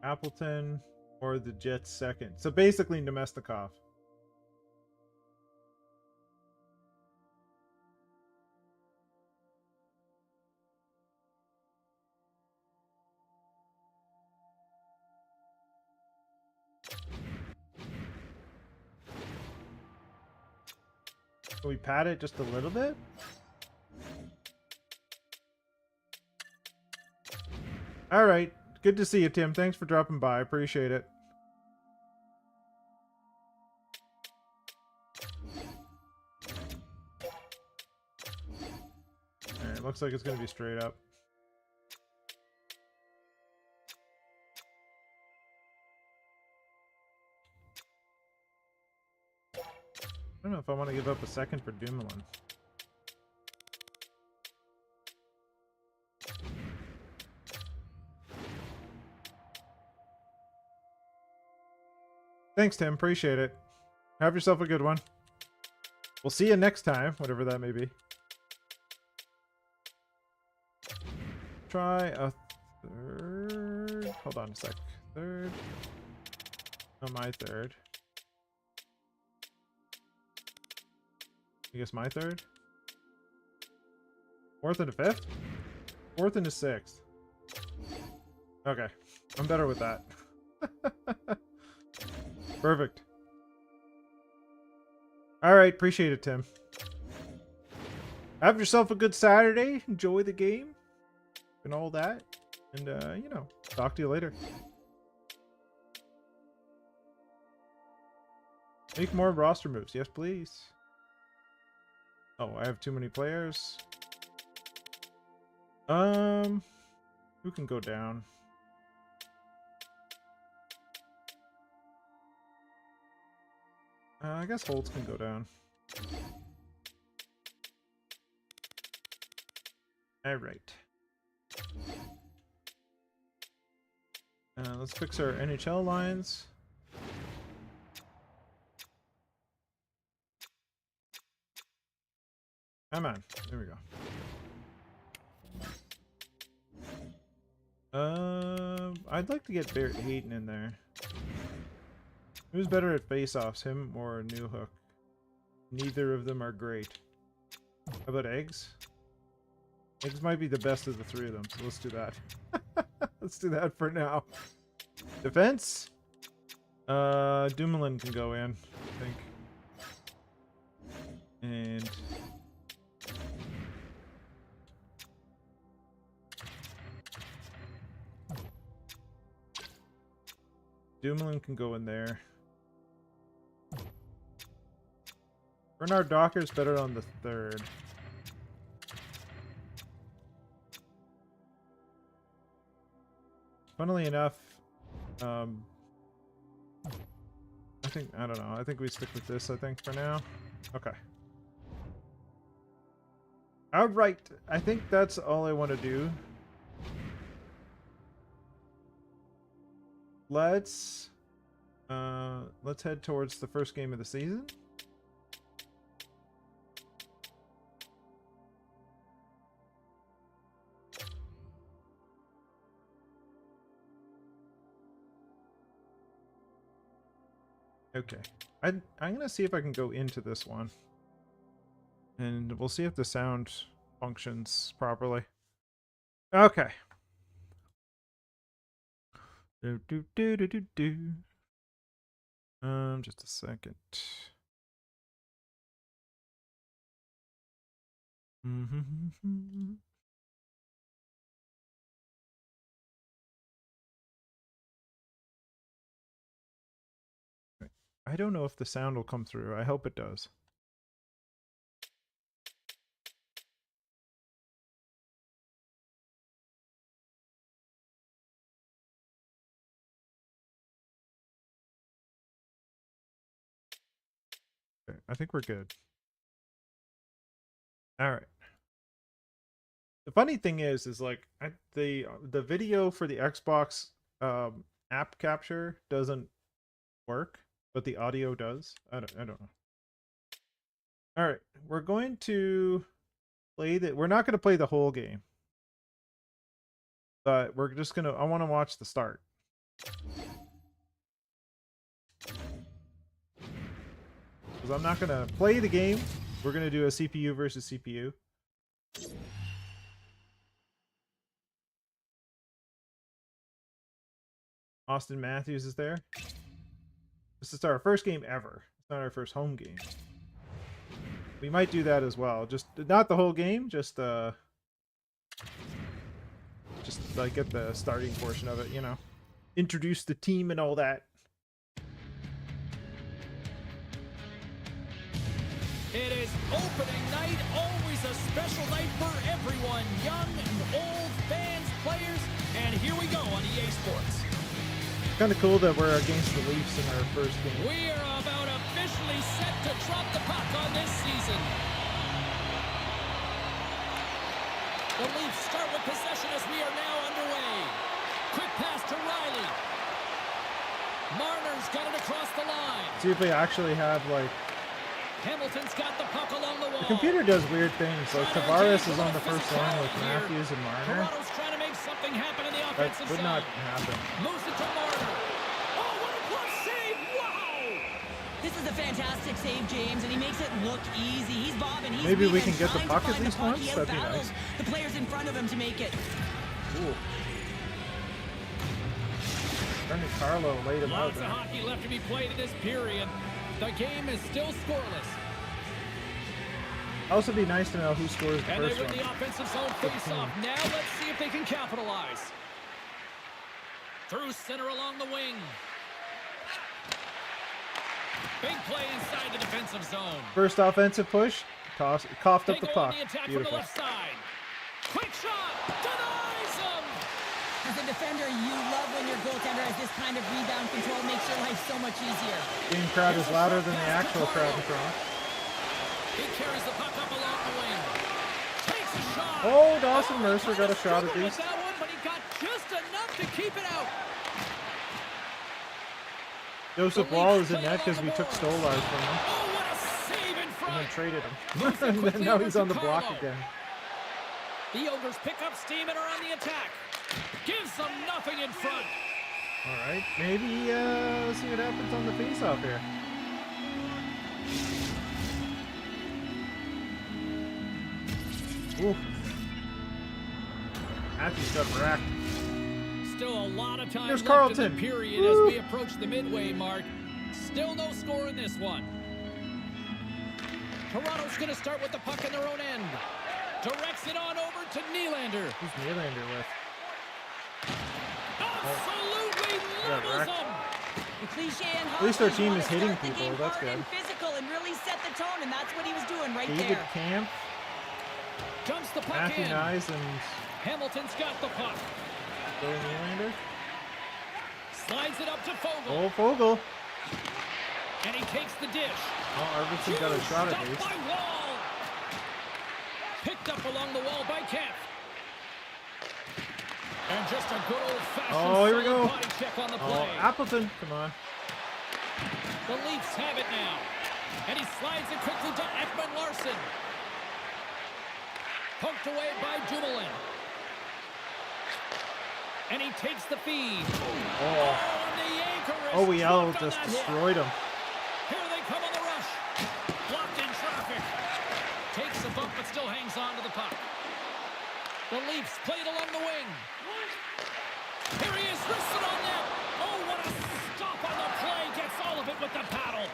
Appleton or the Jets second. So basically Nemestikov. Can we pad it just a little bit? All right. Good to see you, Tim. Thanks for dropping by. I appreciate it. All right. Looks like it's going to be straight up. I don't know if I want to give up a second for Dumoulin. Thanks, Tim. Appreciate it. Have yourself a good one. We'll see you next time, whatever that may be. Try a third. Hold on a sec. Third. Not my third. I guess my third. 4th and a 5th? 4th and a 6th. Okay. I'm better with that. Perfect. Alright, appreciate it, Tim. Have yourself a good Saturday. Enjoy the game. And all that. And, you know, talk to you later. Make more roster moves. Yes, please. Oh, I have too many players. Who can go down? I guess Holtz can go down. All right. Let's fix our NHL lines. Come on. There we go. I'd like to get Barrett Hayton in there. Who's better at face-offs, him or Newhook? Neither of them are great. How about Eggs? Eggs might be the best of the three of them, so let's do that. Let's do that for now. Defense? Dumoulin can go in, I think. And... Dumoulin can go in there. Bernard Docker's better on the third. Funnily enough, I don't know. I think we stick with this, I think, for now. Okay. Alright. I think that's all I want to do. Let's head towards the first game of the season. Okay. I'm gonna see if I can go into this one. And we'll see if the sound functions properly. Okay. Just a second. I don't know if the sound will come through. I hope it does. Okay, I think we're good. All right. The funny thing is like the video for the Xbox app capture doesn't work, but the audio does. I don't know. All right, we're going to play that. We're not going to play the whole game, but we're just gonna. I want to watch the start. Because I'm not going to play the game. We're going to do a CPU versus CPU. Austin Matthews is there. This is our first game ever. It's not our first home game. We might do that as well. Just not the whole game, just like get the starting portion of it, you know. Introduce the team and all that.
It is opening night, always a special night for everyone, young and old, fans, players, and here we go on EA Sports.
Kind of cool that we're against the Leafs in our first game.
We are about officially set to drop the puck on this season. The Leafs start with possession as we are now underway. Quick pass to Riley. Marner's got it across the line.
See if they actually have like...
Hamilton's got the puck along the wall.
The computer does weird things. Like Tavares is on the first line with Matthews and Marner.
Toronto's trying to make something happen in the offensive
that would
zone.
not happen.
Moves it to Marner. Oh, what a glove save! Wow!
This is a fantastic save, James, and he makes it look easy. He's bobbing. He's
Maybe we
weaving,
can get the
trying to
puck at
find the
least
puck.
once?
He
That'd be
outbattles
nice.
the players in front of him to make it.
Ooh. Bernie Carlo laid him out
Lots of
there.
hockey left to be played in this period. The game is still scoreless.
Also, be nice to know who scores the
And they
first
win
one.
the offensive zone face-off. Now let's see if they can capitalize. Through center along the wing. Big play inside the defensive zone.
First offensive push, coughed up the puck.
The attack
Beautiful.
from the left side. Quick shot, denies him.
As a defender, you love when your goaltender has this kind of rebound control. Makes your life so much easier.
Game crowd is louder than the actual crowd in Toronto.
He carries the puck up along the wing. Takes Takes a shot.
Oh, Dawson Mercer got a
Kinda
shot at
struggled with
least.
that one, but he got just enough to keep it out.
Joseph
The
Wall
Leafs
is in
play
net
along
because
the
we took
boards.
Stolarz from him
Oh, what a save in
and
front.
then traded him.
Moves it
And
quickly
now
over
he's
to
on the block
Carlo.
again.
The Ogres pick up steam and are on the attack. Gives them nothing in front.
All right, maybe let's see what happens on the face-off here. Ooh. Matthews got wrecked.
Still a lot of time
Here's
left
Carlton.
in the period
Woo.
as we approach the midway mark. Still no score in this one. Toronto's going to start with the puck in their own end. Directs it on over to Nylander.
Who's Nylander with?
Absolutely
Yeah,
levels
wrecked.
them.
The cliche and
At least our team
wanna
is hitting
start the
people,
game
that's
hard
good.
and physical and really set the tone, and that's what he was doing right
David
there.
Camp,
Dumps the puck
Matthew
in.
Nyes, and
Hamilton's got the puck.
Billy Nylander.
Slides it up to Fogle.
Oh, Fogle.
And he takes the dish.
Oh, Arvidsson got a shot at
Stopped
least.
by Wall. Picked up along the wall by Kemp. And just a good old-fashioned
Oh, here we
solid
go.
body check on the
Oh,
play.
Appleton, come on.
The Leafs have it now. And he slides it quickly to Ekman Larson. Poked away by Dumoulin. And he takes the feed.
Oh,
And the anchor is
oh, we all
dropped on
just
that hit.
destroyed him.
Here they come on the rush. Blocked in traffic. Takes a bump but still hangs on to the puck. The Leafs played along the wing. Here he is, wristed on net. Oh, what a stop on the play. Gets all of it with the paddle.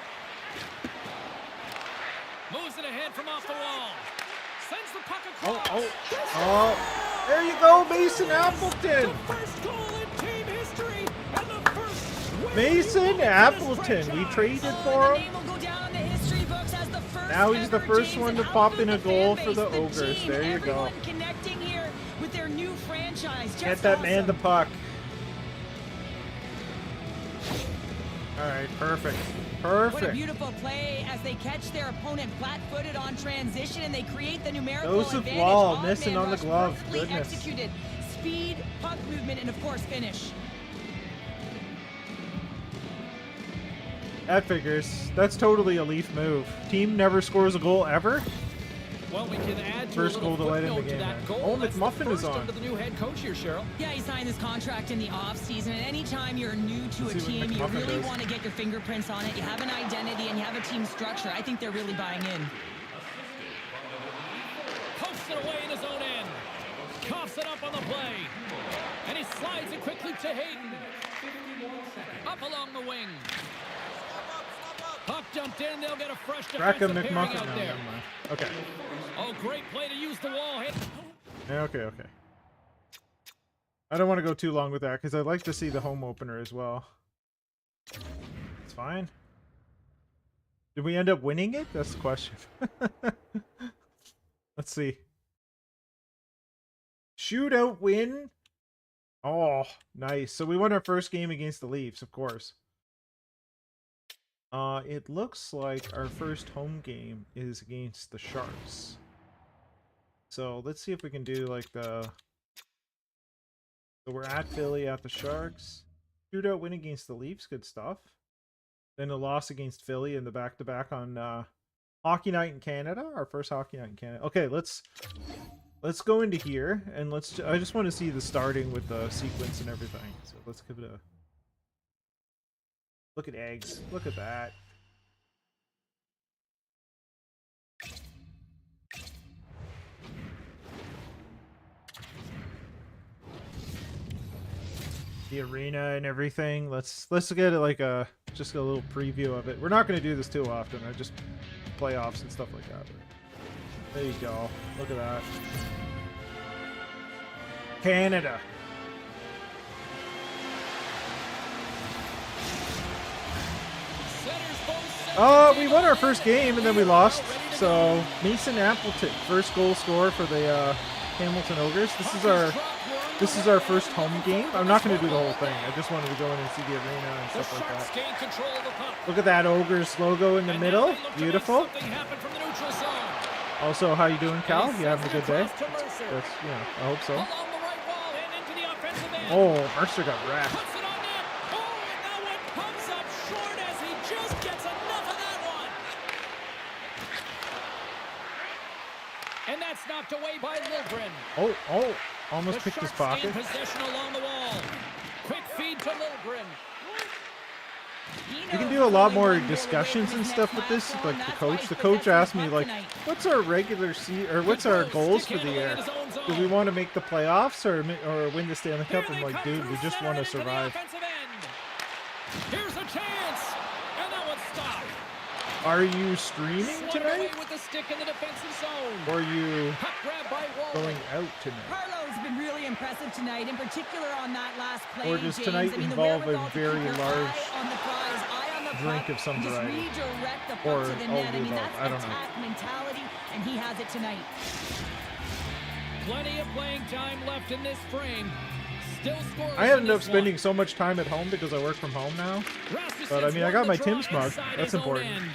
Moves it ahead from off the wall. Sends the puck across.
Oh, there you go, Mason Appleton.
The first goal in team history. And the first win
Mason
in this
Appleton, we
franchise.
traded
The
for him.
name will go down in the history books as the first
Now he's the
ever
first
James
one to
and
pop in a
Appleton
goal
fan
for the
base,
Ogres.
team,
There you go.
everyone connecting here with their new franchise. Just
Get that man the
awesome.
puck. All right, perfect.
What a
Perfect.
beautiful play as they catch their opponent flat-footed on transition and they create the numerical
Joseph
advantage.
Wall
Odd
missing
man
on the
rush,
glove.
perfectly
Goodness.
executed. Speed, puck movement, and of course finish.
That figures. That's totally a Leaf move. Team never scores a goal ever.
Well, we can add to
First
a little
goal to light in the
footnote to
game,
that
man.
goal.
Oh,
That's
McMuffin
the
is
first
on.
under the new head coach here, Cheryl.
Yeah, he signed this contract in the off-season, and anytime you're new to a
Let's see what
team, you
McMuffin
really
does.
want to get your fingerprints on it. You have an identity and you have a team structure. I think they're really buying in.
Posts it away in his own end. Coughs it up on the play. And he slides it quickly to Hayden. Up along the wing. Puck dumped in. They'll get a fresh
Bracken
defensive pairing
McMuffin.
out
No,
there.
never mind. Okay.
Oh, great play to use the wall hit.
Okay. I don't want to go too long with that because I'd like to see the home opener as well. It's fine. Did we end up winning it? That's the question. Let's see. Shootout win. Oh, nice. So we won our first game against the Leafs, of course. It looks like our first home game is against the Sharks. So let's see if we can do like the... So we're at Philly, at the Sharks. Shootout win against the Leafs, good stuff. Then a loss against Philly in the back-to-back on Hockey Night in Canada, our first Hockey Night in Canada. Okay, let's go into here and I just want to see the starting with the sequence and everything. So let's give it a look at eggs. Look at that. The arena and everything. Let's get it like just a little preview of it. We're not going to do this too often. I just playoffs and stuff like that. But there you go. Look at that. Canada. We won our first game and then we lost. So Mason Appleton, first goal scorer for the Hamilton Ogres. This is our first home game. I'm not going to do the whole thing. I just wanted to go in and see the arena and stuff like that. Look at that Ogres logo in the middle. Beautiful. Also, how you doing, Cal?
And he
You having a
sends
good
it
day?
across to Mercer.
That's, I hope so.
Along the right wall and into the offensive end.
Oh, Mercer got wrecked.
Puts it on net. Oh, and that one comes up short as he just gets enough of that one. And that's knocked away by Liljegren.
Oh, almost
The
picked his
Sharks gain
pocket.
possession along the wall. Quick feed to Liljegren.
We can do a lot more discussions and stuff with this. Like the coach asked me, like, what's our regular or what's our goals for the year? Do we want to make the playoffs or win the Stanley Cup? I'm like, dude, we just want to survive.
Here's a chance, and that one's stopped.
Are you streaming tonight?
With the stick in the defensive zone.
Or are you
Puck grab by
going out tonight?
Carlo's been really impressive tonight, in particular on that last play.
Or does
James.
tonight
I mean, the
involve a
wherewithal to
very
keep your
large
eye on the prize, eye on the
drink
puck,
of some
and just
variety?
redirect the
Or
puck to the
all
net.
the
I mean,
above.
that's
I don't know.
attack mentality, and he has it tonight.
Plenty of playing time left in this frame. Still scoreless.
I ended
in
up
this
spending
one.
so much time at home because I work from home now.
Rasmussen's
But I mean, I
won
got
the
my
draw
Tim's mug.
inside
That's
his own
important.
end.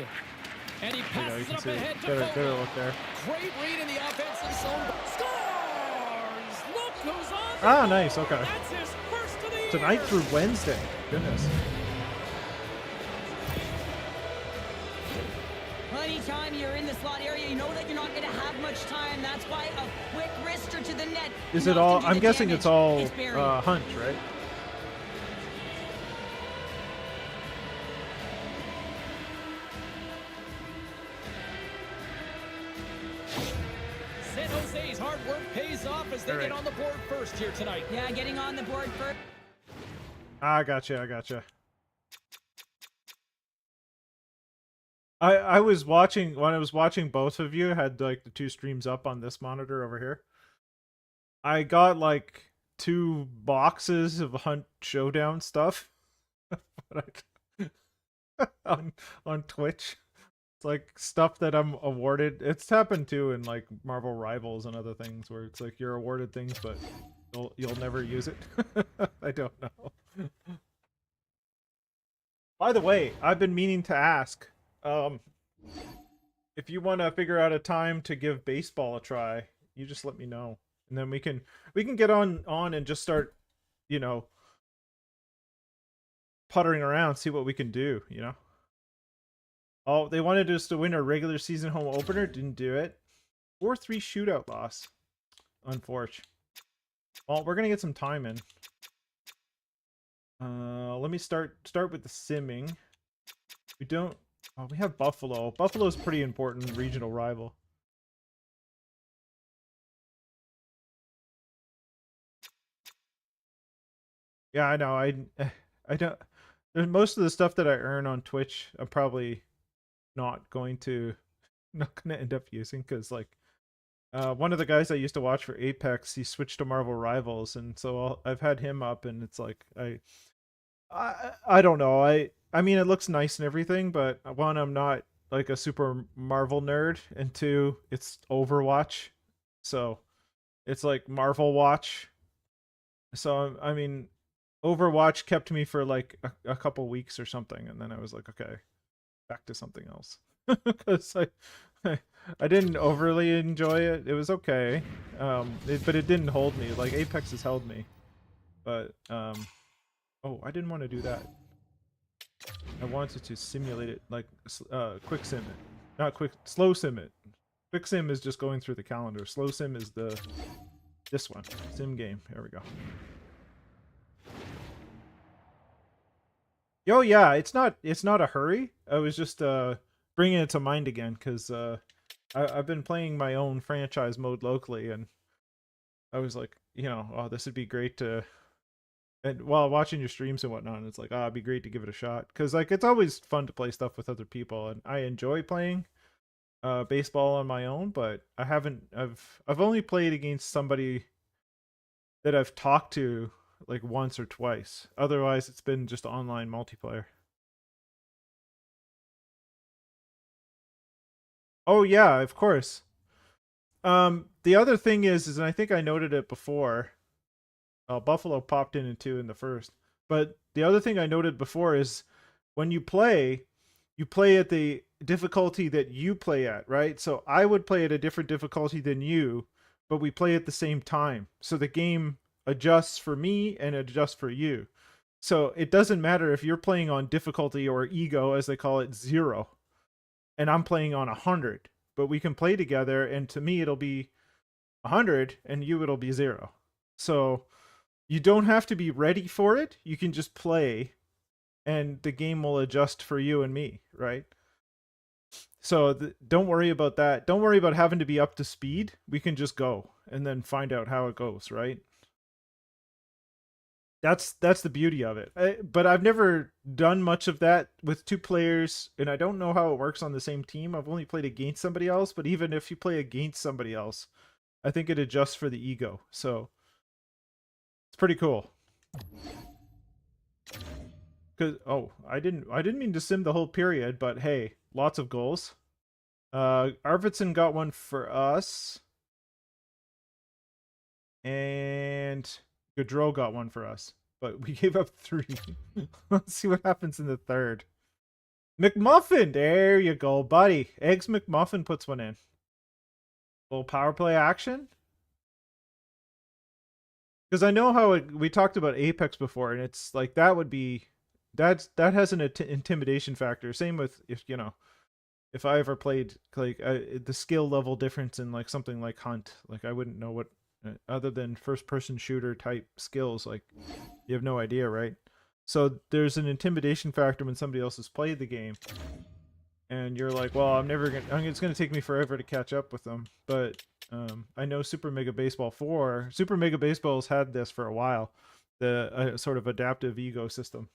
And he
You
passes
can
it up
see
ahead
it.
to
Better
Vogel.
look there.
Great read in the offensive zone. Scores! Look who's on the
Ah,
board.
nice, okay.
That's his first of the year.
Tonight through Wednesday. Goodness.
Anytime you're in the slot area, you know that you're not going to have much time. That's why a quick wrister to the net.
Is
can
it all?
often do
I'm
the
guessing
damage.
it's all
It's Barry.
Hunt, right?
San Jose's hard work pays off as they
All right.
get on the board first here tonight.
Yeah, getting on the board first.
I gotcha. I was watching when I was watching both of you had like the two streams up on this monitor over here. I got like 2 boxes of Hunt Showdown stuff on Twitch. It's like stuff that I'm awarded. It's happened too in like Marvel Rivals and other things where it's like you're awarded things but you'll never use it. I don't know. By the way, I've been meaning to ask if you want to figure out a time to give baseball a try, you just let me know, and then we can get on and just start, puttering around, see what we can do. Oh, they wanted us to win a regular season home opener, didn't do it. 4-3 shootout loss, unfortunate. Well, we're gonna get some time in. Let me start with the simming. We don't. Oh, we have Buffalo. Buffalo's a pretty important regional rival. Yeah, I know. I don't. There's most of the stuff that I earn on Twitch, I'm probably not going to end up using because like one of the guys I used to watch for Apex, he switched to Marvel Rivals, and so I've had him up, and it's like I don't know. I mean, it looks nice and everything, but one, I'm not like a super Marvel nerd, and two, it's Overwatch, so it's like Marvel Watch. So I mean, Overwatch kept me for like a couple weeks or something, and then I was like, okay, back to something else, because I didn't overly enjoy it. It was okay, but it didn't hold me. Like Apex has held me, but oh, I didn't want to do that. I wanted to simulate it, like quick sim it, not quick, slow sim it. Quick sim is just going through the calendar. Slow sim is this one, sim game. There we go. Oh yeah, it's not a hurry. I was just bringing it to mind again because I've been playing my own franchise mode locally, and I was like, oh, this would be great to. And while watching your streams and whatnot, it's like, it'd be great to give it a shot because like it's always fun to play stuff with other people, and I enjoy playing baseball on my own, but I've only played against somebody that I've talked to like once or twice. Otherwise, it's been just online multiplayer. Oh yeah, of course. The other thing is and I think I noted it before. Buffalo popped in 2 in the first. But the other thing I noted before is when you play, you play at the difficulty that you play at, right? So I would play at a different difficulty than you, but we play at the same time. So the game adjusts for me and adjusts for you. So it doesn't matter if you're playing on difficulty or ego, as they call it, 0, and I'm playing on 100, but we can play together, and to me it'll be 100 and you it'll be 0. So you don't have to be ready for it. You can just play and the game will adjust for you and me, right? So don't worry about that. Don't worry about having to be up to speed. We can just go and then find out how it goes, right? That's the beauty of it. But I've never done much of that with 2 players, and I don't know how it works on the same team. I've only played against somebody else, but even if you play against somebody else, I think it adjusts for the ego. So it's pretty cool. Cause I didn't mean to sim the whole period, but hey, lots of goals. Arvidsson got one for us, and Gaudreau got one for us, but we gave up 3. Let's see what happens in the third. McMuffin, there you go, buddy. Eggs McMuffin puts one in. Little power play action. Because I know how we talked about Apex before, and it's like that has an intimidation factor. Same with if I ever played like the skill level difference in like something like Hunt, like I wouldn't know what other than first person shooter type skills, like you have no idea, right? So there's an intimidation factor when somebody else has played the game, and you're like, well, it's gonna take me forever to catch up with them. But I know Super Mega Baseball 4, Super Mega Baseball's had this for a while, the sort of adaptive ego system.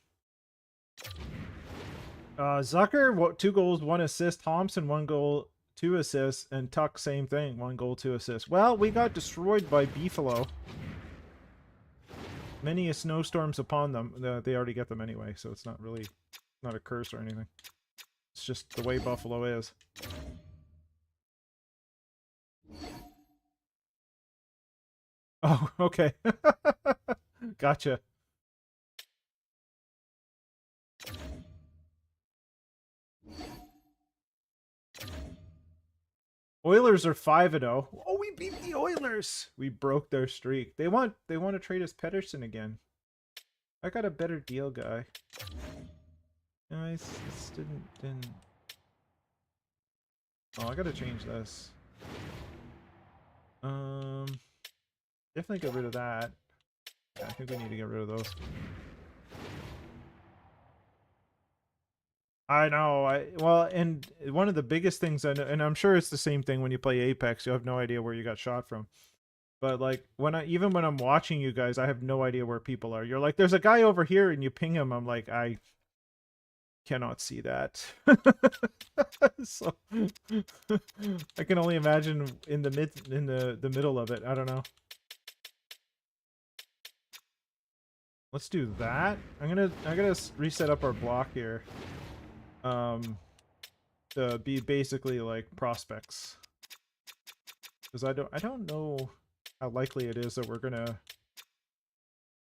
Zucker, 2 goals, 1 assist. Thompson, 1 goal, 2 assists. And Tuck, same thing, 1 goal, 2 assists. Well, we got destroyed by Beefalo. Many a snowstorms upon them. They already get them anyway, so it's not really not a curse or anything. It's just the way Buffalo is. Oh, okay. Gotcha. Oilers are 5-0. Oh, we beat the Oilers. We broke their streak. They want to trade us Pedersen again. I got a better deal, guy. No, I didn't. Oh, I gotta change this. Definitely get rid of that. Yeah, I think we need to get rid of those. I know. Well, and one of the biggest things, and I'm sure it's the same thing when you play Apex. You have no idea where you got shot from. But like even when I'm watching you guys, I have no idea where people are. You're like, there's a guy over here, and you ping him. I'm like, I cannot see that. So I can only imagine in the middle of it. I don't know. Let's do that. I gotta reset up our block here. To be basically like prospects, because I don't know how likely it is that we're gonna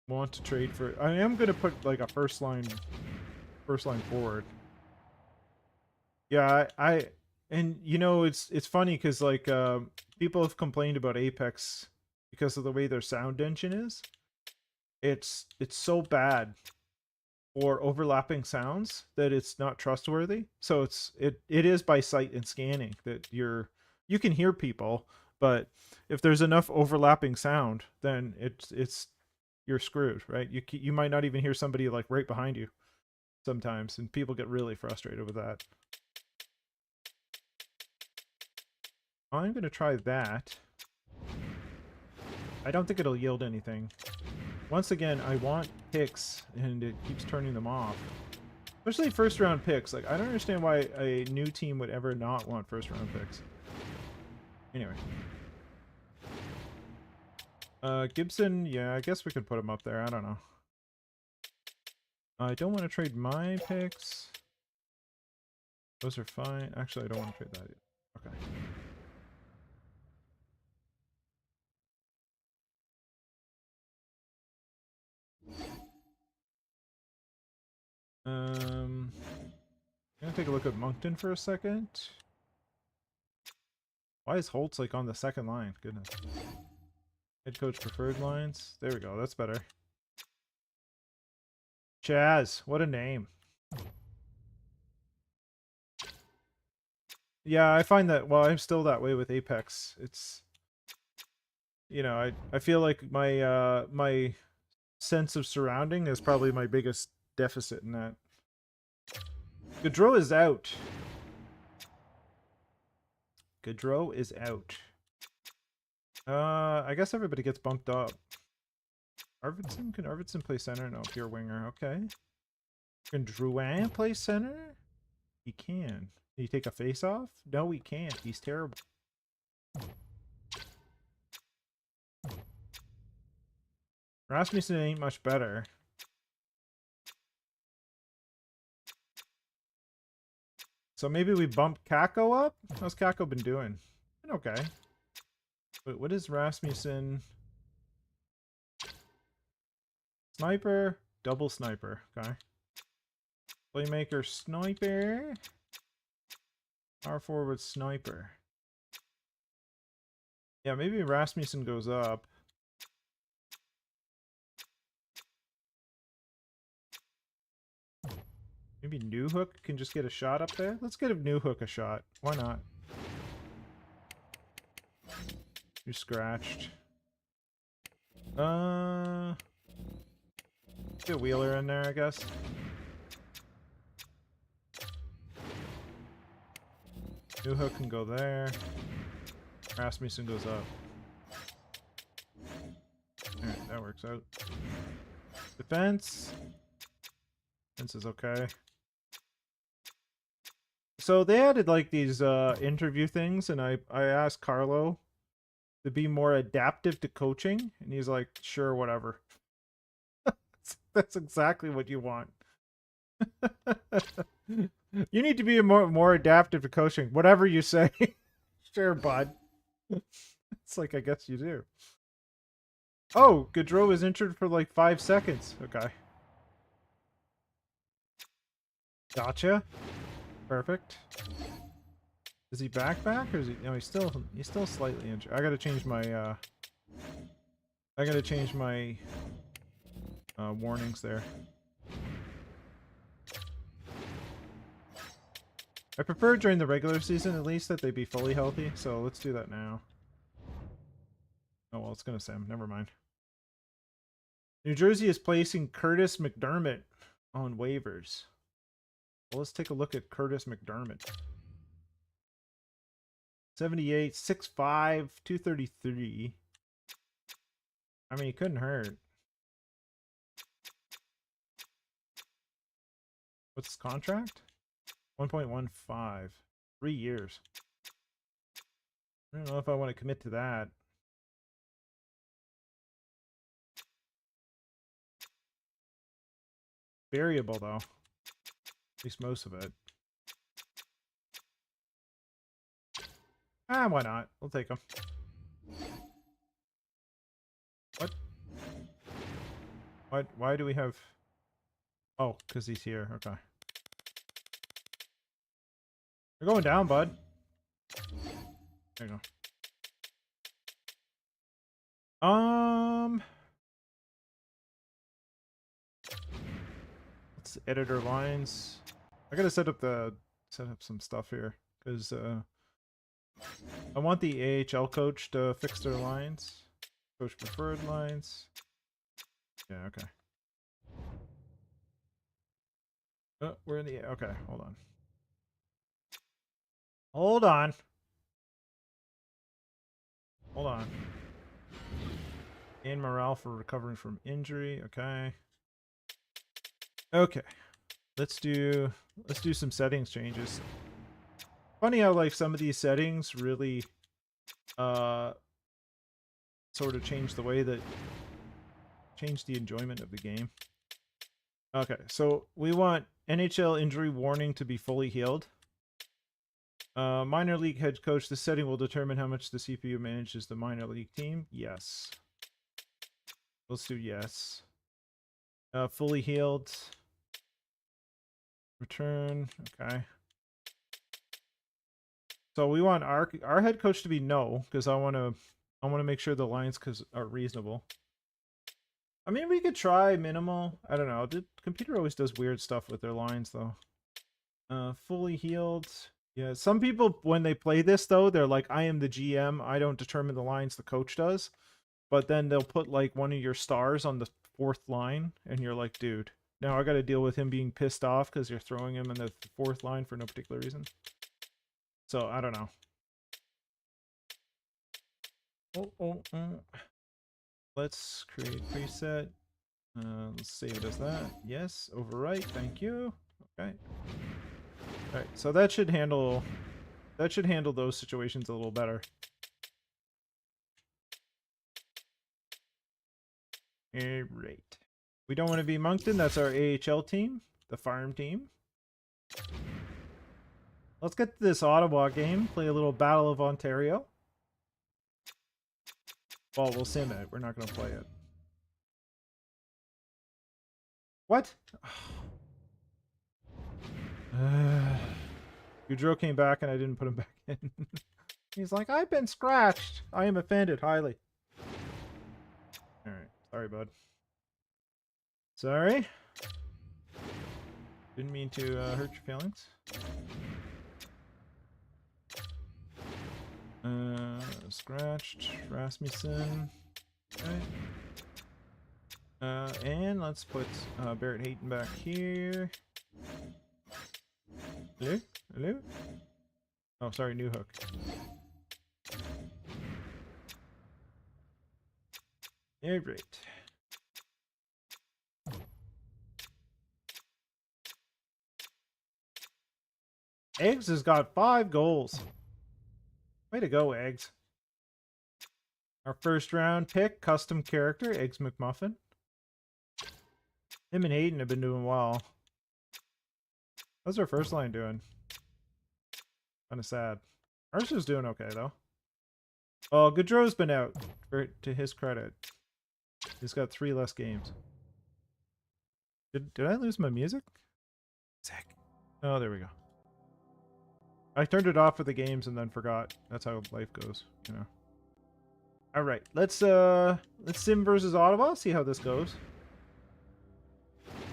want to trade for. I am gonna put like a first line forward. Yeah, and it's funny because like people have complained about Apex because of the way their sound engine is. It's so bad or overlapping sounds that it's not trustworthy. So it is by sight and scanning that you can hear people, but if there's enough overlapping sound, then you're screwed, right? You might not even hear somebody like right behind you sometimes, and people get really frustrated with that. I'm gonna try that. I don't think it'll yield anything. Once again, I want picks, and it keeps turning them off. Especially first round picks. Like, I don't understand why a new team would ever not want first round picks. Anyway. Gibson, yeah, I guess we could put him up there. I don't know. I don't want to trade my picks. Those are fine. Actually, I don't want to trade that yet. Okay. I'm gonna take a look at Moncton for a second. Why is Holtz like on the second line? Goodness. Head coach preferred lines. There we go. That's better. Chaz. What a name. Yeah, I find that, well, I'm still that way with Apex. It's, you know, I feel like my my sense of surrounding is probably my biggest deficit in that. Gaudreau is out. Gaudreau is out. I guess everybody gets bumped up. Arvidsson? Can Arvidsson play center? No, pure winger. Okay. Can Drouin play center? He can. Can he take a face off? No, he can't. He's terrible. Rasmussen ain't much better. So maybe we bump Kako up? How's Kako been doing? Okay. But what is Rasmussen? Sniper, double sniper. Okay. Playmaker, sniper. Power forward, sniper. Yeah, maybe Rasmussen goes up. Maybe Newhook can just get a shot up there? Let's get a Newhook a shot. Why not? You scratched. Get Wheeler in there, I guess. Newhook can go there. Rasmussen goes up. Alright, that works out. Defense. Defense is okay. So they added like these interview things, and I asked Carlo to be more adaptive to coaching, and he's like, sure, whatever. That's exactly what you want. You need to be more adaptive to coaching. Whatever you say. Sure, bud. It's like, I guess you do. Oh, Gaudreau was injured for like 5 seconds. Okay. Gotcha. Perfect. Is he back or is he? No, he's still slightly injured. I gotta change my warnings there. I prefer during the regular season at least that they be fully healthy, so let's do that now. Oh well, it's gonna Sam. Never mind. New Jersey is placing Curtis McDermott on waivers. Well, let's take a look at Curtis McDermott. 78, 6'5", 233. I mean, he couldn't hurt. What's his contract? 1.15. 3 years. I don't know if I want to commit to that. Variable, though. At least most of it. Ah, why not? We'll take him. What? Why do we have... Oh, because he's here. Okay. You're going down, bud. There you go. Let's edit our lines. I gotta set up some stuff here because I want the AHL coach to fix their lines. Coach preferred lines. Yeah, okay. Oh, we're in the... Okay, hold on. Hold on. Hold on. And morale for recovering from injury. Okay. Okay. Let's do some settings changes. Funny how like some of these settings really sort of change the way that change the enjoyment of the game. Okay, so we want NHL injury warning to be fully healed. Minor league head coach, this setting will determine how much the CPU manages the minor league team. Yes. Let's do yes. Fully healed. Return. Okay. So we want our head coach to be no, because I want to make sure the lines are reasonable. I mean, we could try minimal. I don't know. The computer always does weird stuff with their lines, though. Fully healed. Yeah, some people, when they play this, though, they're like, I am the GM. I don't determine the lines, the coach does. But then they'll put, like, one of your stars on the 4th line, and you're like, dude, now I got to deal with him being pissed off because you're throwing him in the 4th line for no particular reason. So, I don't know. Let's create preset. Let's save it as that. Yes, overwrite. Thank you. Okay. All right. So that should handle those situations a little better. All right. We don't want to be Moncton. That's our AHL team, the farm team. Let's get to this Ottawa game. Play a little Battle of Ontario. Well, we'll sim it. We're not going to play it. What? Goudreau came back and I didn't put him back in. He's like, I've been scratched. I am offended highly. Alright. Sorry, bud. Sorry. Didn't mean to hurt your feelings. Scratched. Rasmussen. Okay. And let's put Barrett Hayton back here. Hello? Hello? Oh, sorry, new hook. Yeah, great. Eggs has got 5 goals. Way to go, Eggs. Our first round pick, custom character, Eggs McMuffin. Him and Hayden have been doing well. How's our first line doing? Kind of sad. Ours is doing okay, though. Oh, Goudreau's been out, to his credit. He's got 3 less games. Did I lose my music? Sick. Oh, there we go. I turned it off for the games and then forgot. That's how life goes, you know. All right, let's sim versus Ottawa. See how this goes.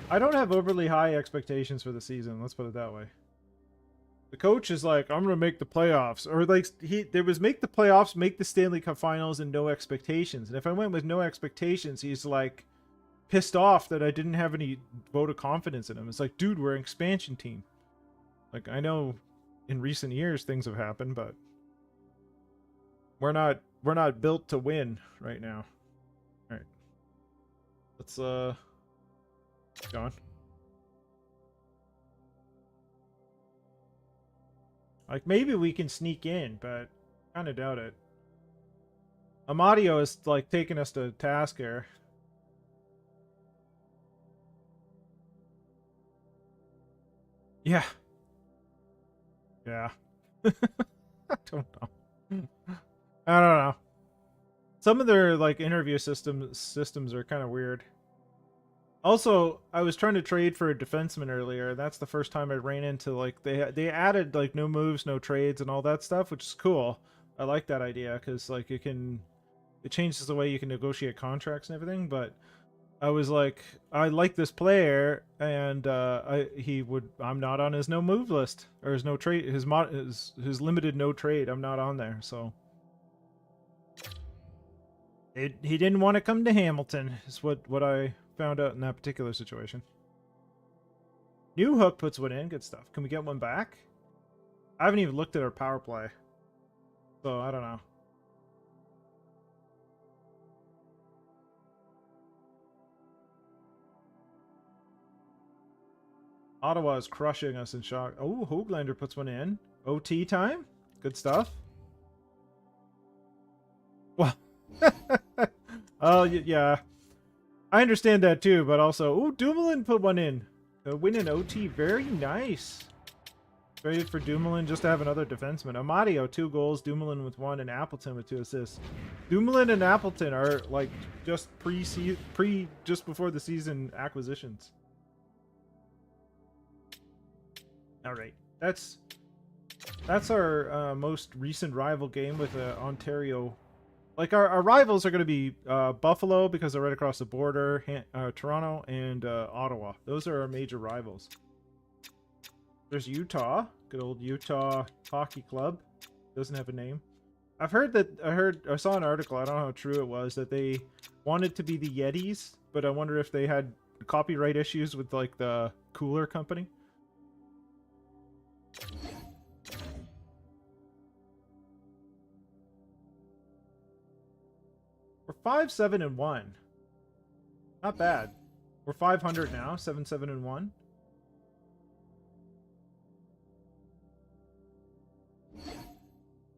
I don't have overly high expectations for the season. Let's put it that way. The coach is like, I'm gonna make the playoffs, or like there was make the playoffs, make the Stanley Cup Finals, and no expectations. And if I went with no expectations, he's like pissed off that I didn't have any vote of confidence in him. It's like, dude, we're an expansion team. Like, I know in recent years things have happened, but we're not built to win right now. All right, let's go on. Like, maybe we can sneak in, but kind of doubt it. Amadio is like taking us to task here. Yeah. Yeah. I don't know. I don't know. Some of their like interview systems are kind of weird. Also, I was trying to trade for a defenseman earlier. That's the first time I ran into like they added like no moves, no trades, and all that stuff, which is cool. I like that idea because like it changes the way you can negotiate contracts and everything. But I was like, I like this player, and I'm not on his no move list or his no trade, his limited no trade. I'm not on there, so he didn't want to come to Hamilton. Is what I found out in that particular situation. New hook puts one in. Good stuff. Can we get one back? I haven't even looked at our power play, so I don't know. Ottawa is crushing us in shock. Oh, Hoaglander puts one in. OT time. Good stuff. Well, oh yeah, I understand that too, but also, oh, Dumoulin put one in. A win in OT, very nice. Very good for Dumoulin just to have another defenseman. Amadio 2 goals, Dumoulin with 1, and Appleton with 2 assists. Dumoulin and Appleton are like just just before the season acquisitions. All right, that's our most recent rival game with Ontario. Like our rivals are going to be Buffalo because they're right across the border, Toronto, and Ottawa. Those are our major rivals. There's Utah, good old Utah Hockey Club. Doesn't have a name. I saw an article, I don't know how true it was, that they wanted to be the Yetis, but I wonder if they had copyright issues with like the cooler company. We're 5-7-1. Not bad. We're 500 now, 7-7-1.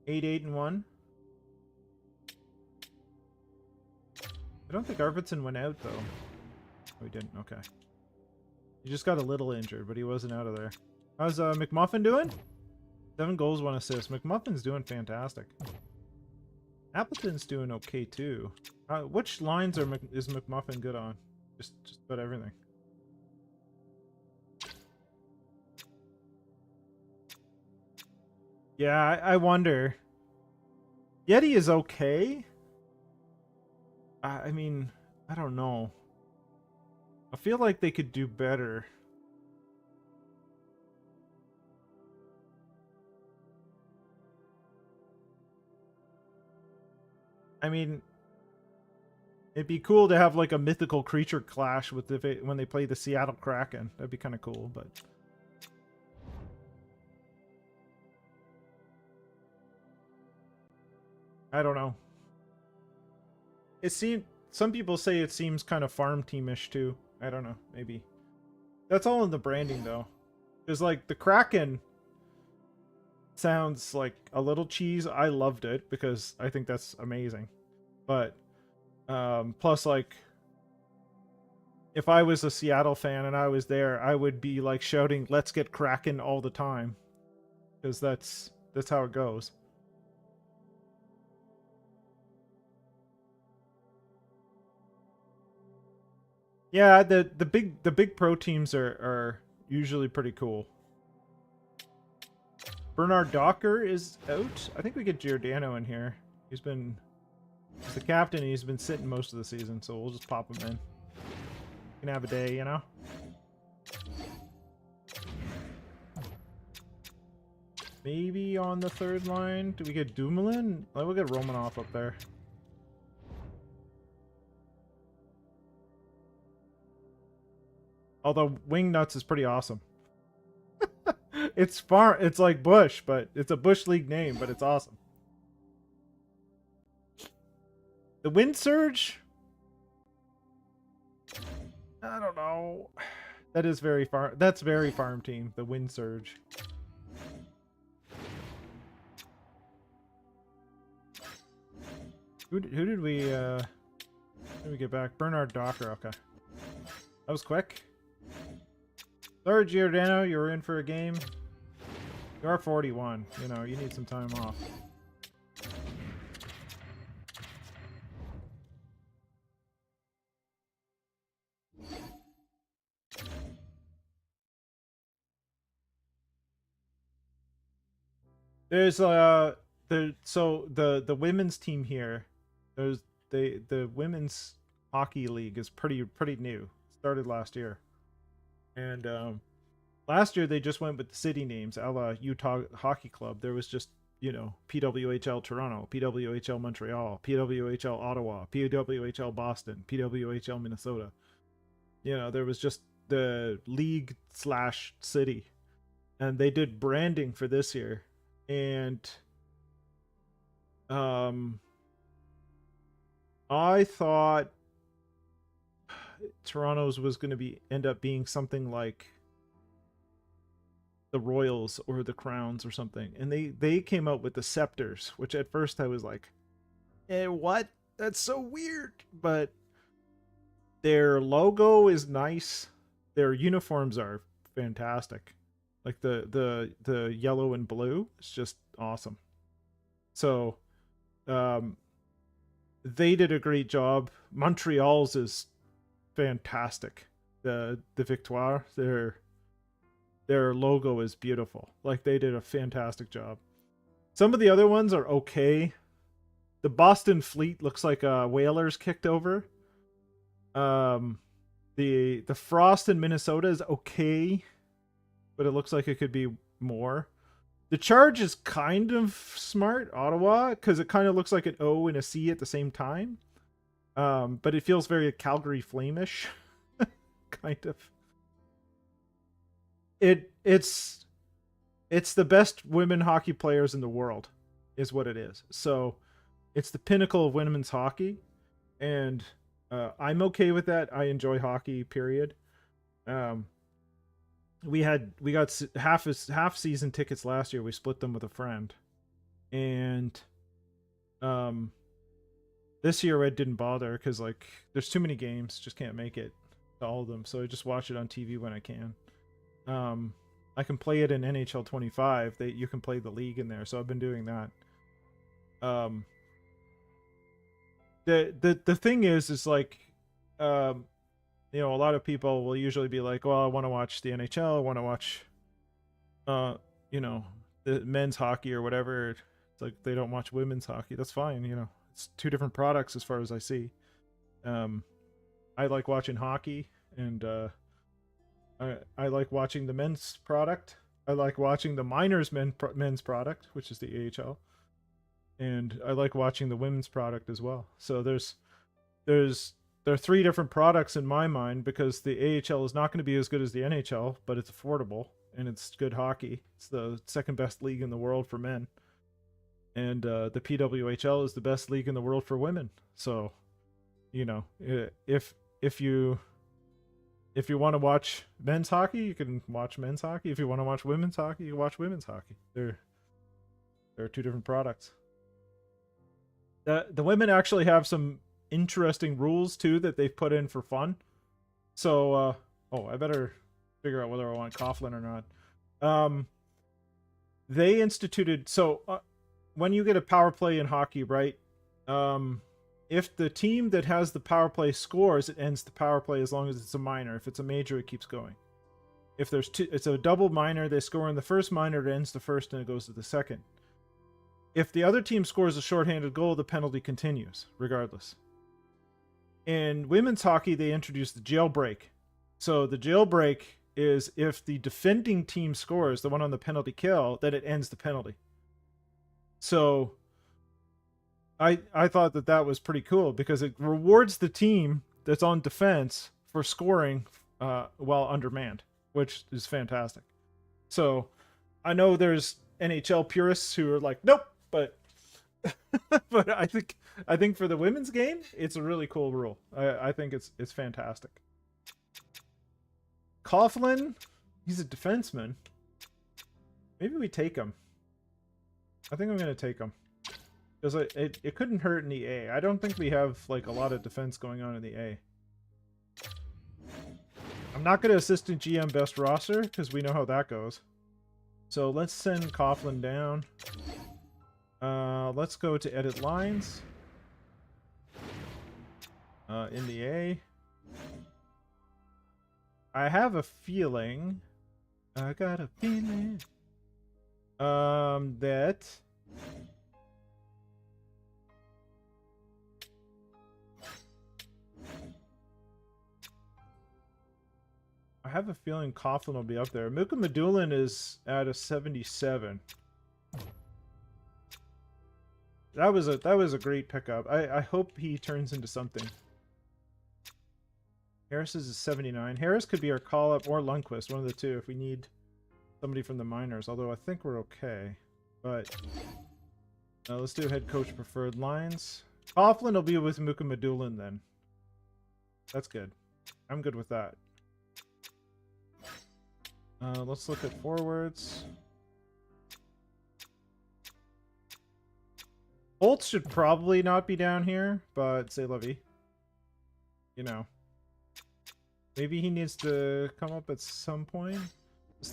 Eight, 8-1. I don't think Arvidsson went out though. Oh, he didn't. Okay. He just got a little injured, but he wasn't out of there. How's McMuffin doing? 7 goals, 1 assist. McMuffin's doing fantastic. Appleton's doing okay too. Which lines is McMuffin good on? Just about everything. Yeah, I wonder. Yeti is okay. I mean, I don't know. I feel like they could do better. I mean, it'd be cool to have like a mythical creature clash with when they play the Seattle Kraken. That'd be kind of cool, but I don't know. Some people say it seems kind of farm teamish too. I don't know, maybe. That's all in the branding though. Because like the Kraken sounds like a little cheese. I loved it because I think that's amazing. But plus like if I was a Seattle fan and I was there, I would be like shouting, "Let's get Kraken" all the time. Because that's how it goes. Yeah, the big pro teams are usually pretty cool. Bernard Docker is out. I think we get Giordano in here. He's the captain and he's been sitting most of the season, so we'll just pop him in. He can have a day, you know? Maybe on the third line. Do we get Dumoulin? We'll get Romanoff up there. Although Wingnuts is pretty awesome. It's like Bush, but it's a Bush League name, but it's awesome. The Wind Surge? I don't know. That's very farm team, the Wind Surge. Who did we get back? Bernard Docker, okay. That was quick. Sorry, Giordano, you were in for a game. You are 41. You know, you need some time off. There's the women's team here. There's the women's hockey league is pretty new. Started last year. And last year they just went with the city names, a la Utah Hockey Club. There was just, you know, PWHL Toronto, PWHL Montreal, PWHL Ottawa, PWHL Boston, PWHL Minnesota. You know, there was just the league / city. And they did branding for this year. And I thought Toronto's was going to end up being something like the Royals or the Crowns or something, and they came out with the Scepters, which at first I was like, what? That's so weird. But their logo is nice. Their uniforms are fantastic. Like the yellow and blue is just awesome. So they did a great job. Montreal's is fantastic. The Victoire, their logo is beautiful. Like, they did a fantastic job. Some of the other ones are okay. The Boston Fleet looks like Whalers kicked over. The Frost in Minnesota is okay, but it looks like it could be more. The Charge is kind of smart, Ottawa, because it kind of looks like an O and a C at the same time. But it feels very Calgary Flame-ish. Kind of. It's the best women hockey players in the world, is what it is. So it's the pinnacle of women's hockey, and I'm okay with that. I enjoy hockey, period. We got half season tickets last year. We split them with a friend, and this year I didn't bother because like there's too many games, just can't make it to all of them. So I just watch it on TV when I can. I can play it in NHL 25. You can play the league in there, so I've been doing that. The thing is like, you know, a lot of people will usually be like, well, I want to watch the NHL, I want to watch, you know, the men's hockey or whatever. It's like they don't watch women's hockey. That's fine, you know. It's two different products as far as I see. I like watching hockey, and I like watching the men's product. I like watching the minors men's product, which is the AHL. And I like watching the women's product as well. So there are three different products in my mind, because the AHL is not going to be as good as the NHL, but it's affordable and it's good hockey. It's the second best league in the world for men. And the PWHL is the best league in the world for women. So, you know, if you want to watch men's hockey, you can watch men's hockey. If you want to watch women's hockey, you can watch women's hockey. There are two different products. The women actually have some interesting rules too that they've put in for fun. So, I better figure out whether I want Coughlin or not. They instituted, when you get a power play in hockey, right? If the team that has the power play scores, it ends the power play as long as it's a minor. If it's a major, it keeps going. If there's it's a double minor, they score in the first minor, it ends the first and it goes to the second. If the other team scores a shorthanded goal, the penalty continues, regardless. In women's hockey, they introduced the jailbreak. So the jailbreak is if the defending team scores, the one on the penalty kill, then it ends the penalty. So I thought that was pretty cool, because it rewards the team that's on defense for scoring while undermanned, which is fantastic. So I know there's NHL purists who are like, nope, but but I think for the women's game, it's a really cool rule. I think it's fantastic. Coughlin, he's a defenseman. Maybe we take him. I think I'm gonna take him, because it couldn't hurt in the A. I don't think we have like a lot of defense going on in the A. I'm not gonna assistant GM best roster, because we know how that goes. So let's send Coughlin down. Let's go to edit lines. In the A. I have a feeling. I got a feeling. That. I have a feeling Coughlin will be up there. Mika Medulin is at a 77. That was a great pickup. I hope he turns into something. Harris is a 79. Harris could be our call-up, or Lundqvist, one of the two, if we need somebody from the minors. Although I think we're okay. But let's do head coach preferred lines. Coughlin will be with Mika Medulin then. That's good. I'm good with that. Let's look at forwards. Holtz should probably not be down here, but say Levy. You know. Maybe he needs to come up at some point. Let's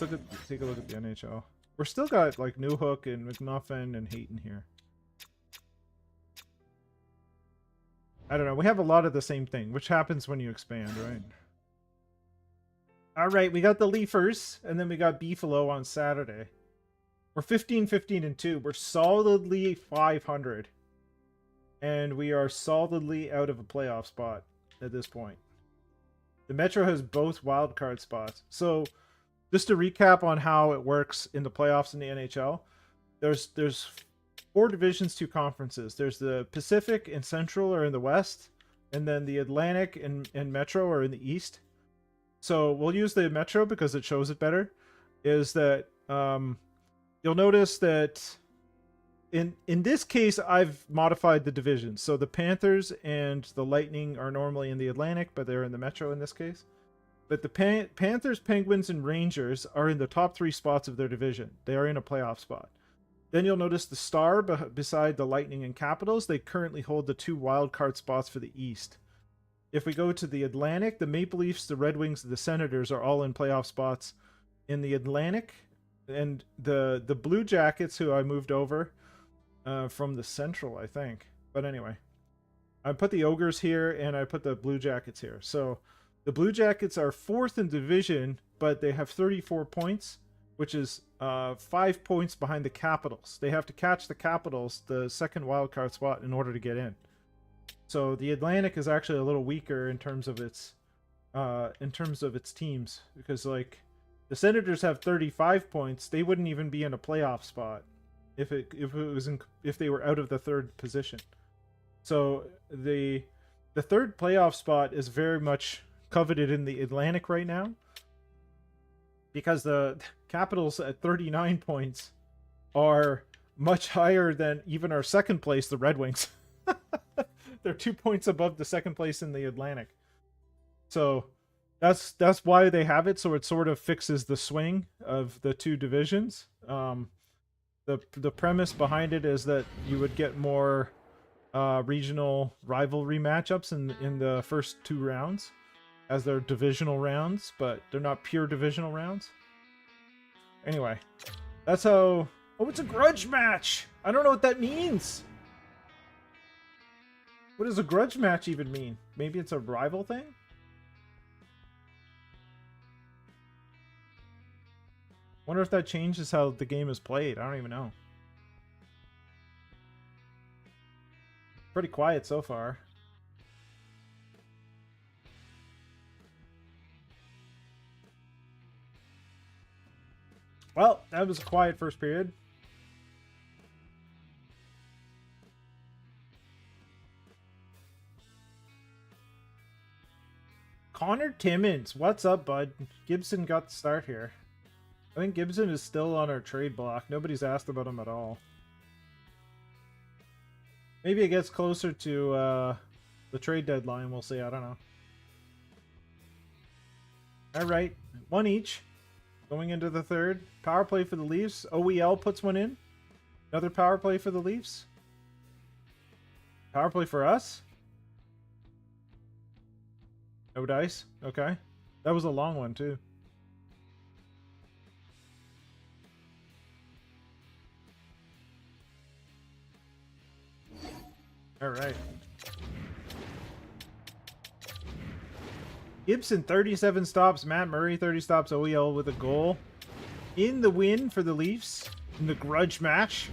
take a look at the NHL. We're still got like Newhook and McMuffin and Hayton here. I don't know. We have a lot of the same thing, which happens when you expand, right? All right, we got the Leafers, and then we got Beefalo on Saturday. We're 15-15-2. We're solidly 500. And we are solidly out of a playoff spot at this point. The Metro has both wildcard spots. So, just to recap on how it works in the playoffs in the NHL, there's 4 divisions, 2 conferences. There's the Pacific and Central are in the West, and then the Atlantic and Metro are in the East. So we'll use the Metro because it shows it better. Is that you'll notice that in this case I've modified the divisions. So the Panthers and the Lightning are normally in the Atlantic, but they're in the Metro in this case. But the Panthers, Penguins, and Rangers are in the top 3 spots of their division. They are in a playoff spot. Then you'll notice the Star beside the Lightning and Capitals. They currently hold the 2 wildcard spots for the East. If we go to the Atlantic, the Maple Leafs, the Red Wings, and the Senators are all in playoff spots in the Atlantic. And the Blue Jackets, who I moved over from the Central, I think. But anyway, I put the Ogres here, and I put the Blue Jackets here. So the Blue Jackets are 4th in division, but they have 34 points, which is 5 points behind the Capitals. They have to catch the Capitals, the second wildcard spot, in order to get in. So the Atlantic is actually a little weaker in terms of its teams, because like the Senators have 35 points. They wouldn't even be in a playoff spot if they were out of the 3rd position. So the 3rd playoff spot is very much coveted in the Atlantic right now, because the Capitals at 39 points are much higher than even our 2nd place, the Red Wings. They're 2 points above the 2nd place in the Atlantic. So that's why they have it. So it sort of fixes the swing of the 2 divisions. The premise behind it is that you would get more regional rivalry matchups in the first 2 rounds, as they're divisional rounds, but they're not pure divisional rounds. Anyway, that's how... Oh, it's a grudge match! I don't know what that means! What does a grudge match even mean? Maybe it's a rival thing? Wonder if that changes how the game is played. I don't even know. Pretty quiet so far. Well, that was a quiet first period. Connor Timmins, what's up, bud? Gibson got the start here. I think Gibson is still on our trade block. Nobody's asked about him at all. Maybe it gets closer to the trade deadline. We'll see. I don't know. All right, 1 each. Going into the 3rd. Power play for the Leafs. OEL puts one in. Another power play for the Leafs. Power play for us. No dice. Okay. That was a long one, too. All right. Gibson, 37 stops. Matt Murray, 30 stops. OEL with a goal. In the win for the Leafs. In the grudge match.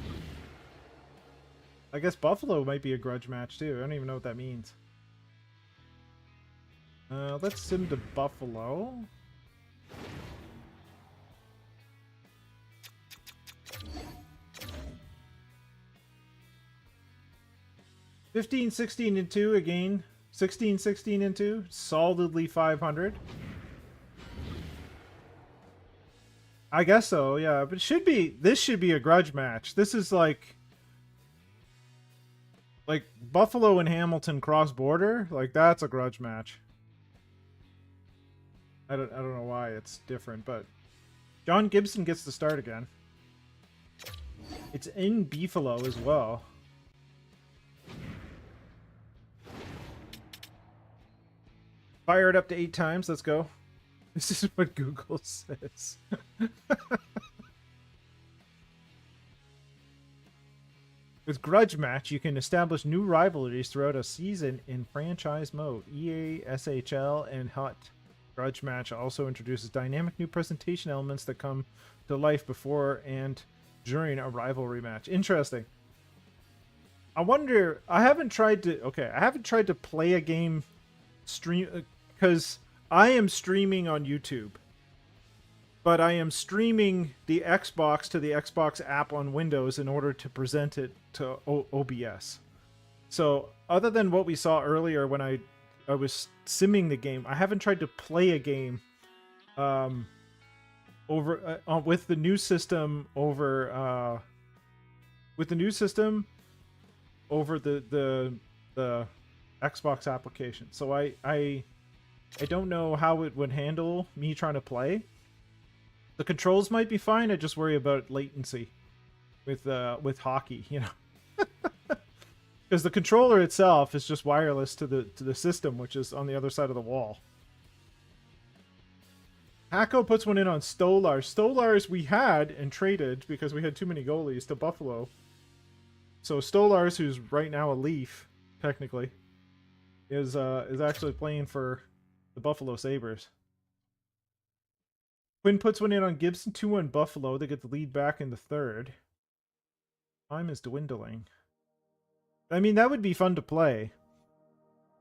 I guess Buffalo might be a grudge match, too. I don't even know what that means. Let's sim to Buffalo. $15, 16, and 2 again. 16, 16, and 2. Solidly 500. I guess so, yeah. But this should be a grudge match. This is like Buffalo and Hamilton cross border. Like, that's a grudge match. I don't know why it's different, but John Gibson gets to start again. It's in Beefalo as well. Fire it up to 8 times. Let's go. This is what Google says. With Grudge Match, you can establish new rivalries throughout a season in franchise mode. EA, SHL, and HUT. Grudge match also introduces dynamic new presentation elements that come to life before and during a rivalry match. Interesting. I wonder, I haven't tried to play a game stream, because I am streaming on YouTube, but I am streaming the Xbox to the Xbox app on Windows in order to present it to OBS. So other than what we saw earlier when I was simming the game, I haven't tried to play a game over with the new system over the Xbox application. So I don't know how it would handle me trying to play. The controls might be fine. I just worry about latency with hockey, you know. Because the controller itself is just wireless to the system, which is on the other side of the wall. Hacko puts one in on Stolars. Stolars we had and traded because we had too many goalies to Buffalo. So Stolars, who's right now a Leaf, technically, is actually playing for the Buffalo Sabres. Quinn puts one in on Gibson, 2-1 Buffalo. They get the lead back in the third. Time is dwindling. I mean, that would be fun to play.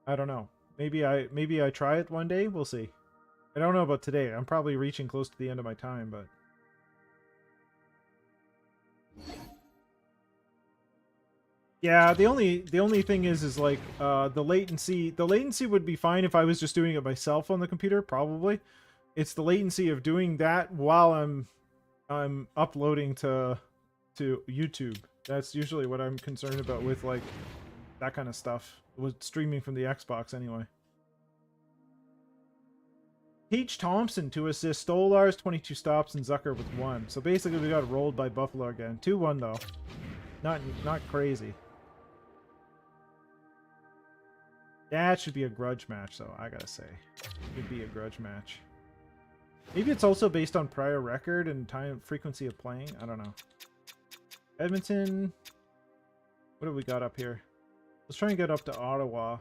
I don't know. Maybe I try it one day. We'll see. I don't know about today. I'm probably reaching close to the end of my time, but... Yeah, the only thing is like the latency. The latency would be fine if I was just doing it myself on the computer, probably. It's the latency of doing that while I'm uploading to YouTube. That's usually what I'm concerned about with like that kind of stuff. With streaming from the Xbox anyway. H. Thompson to assist Stolars, 22 stops, and Zucker with 1. So basically we got rolled by Buffalo again. 2-1 though. Not crazy. That should be a grudge match though, I gotta say. It would be a grudge match. Maybe it's also based on prior record and time frequency of playing. I don't know. Edmonton. What have we got up here? Let's try and get up to Ottawa.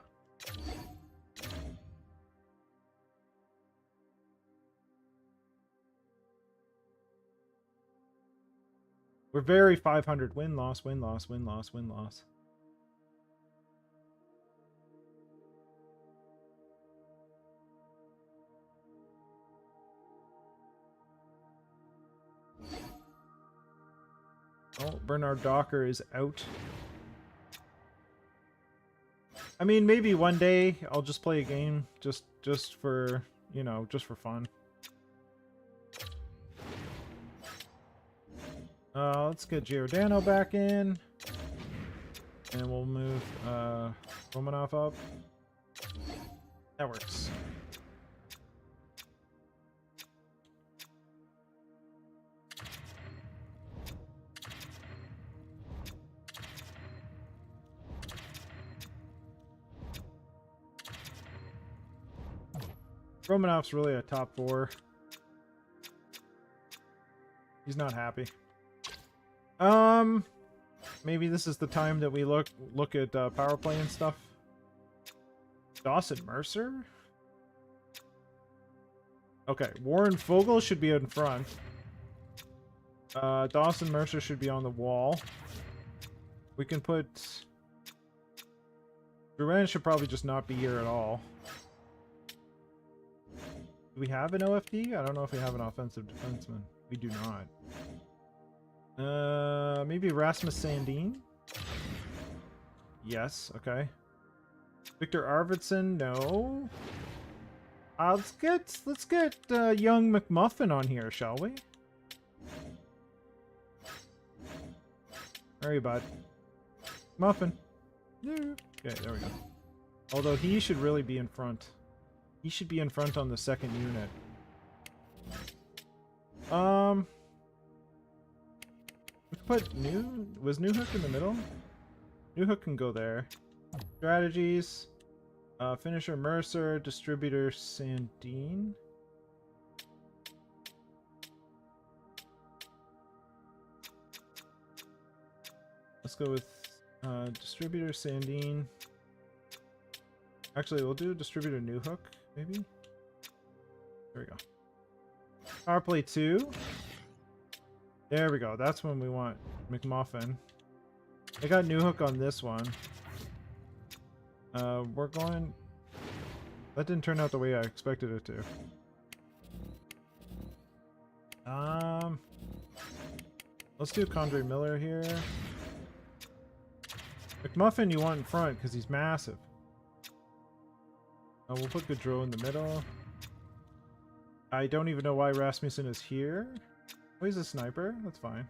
We're very 500. Win-loss, win-loss, win-loss, win-loss. Oh, Bernard Docker is out. I mean, maybe one day I'll just play a game just for, you know, just for fun. Let's get Giordano back in. And we'll move Romanov up. That works. Romanov's really a top 4. He's not happy. Maybe this is the time that we look at power play and stuff. Dawson Mercer? Okay, Warren Fogle should be in front. Dawson Mercer should be on the wall. We can put... Duran should probably just not be here at all. Do we have an OFD? I don't know if we have an offensive defenseman. We do not. Maybe Rasmus Sandin? Yes, okay. Victor Arvidsson? No. Let's get young McMuffin on here, shall we? Where are you, bud? Muffin. Yeah. Okay, there we go. Although he should really be in front. He should be in front on the second unit. Put was Newhook in the middle? Newhook can go there. Strategies. Finisher Mercer, distributor Sandine. Let's go with distributor Sandine. Actually, we'll do distributor Newhook, maybe. There we go. Power play 2. There we go. That's when we want McMuffin. I got Newhook on this one. We're going... That didn't turn out the way I expected it to. Let's do Condre Miller here. McMuffin you want in front because he's massive. We'll put Gaudreau in the middle. I don't even know why Rasmussen is here. Oh, he's a sniper. That's fine.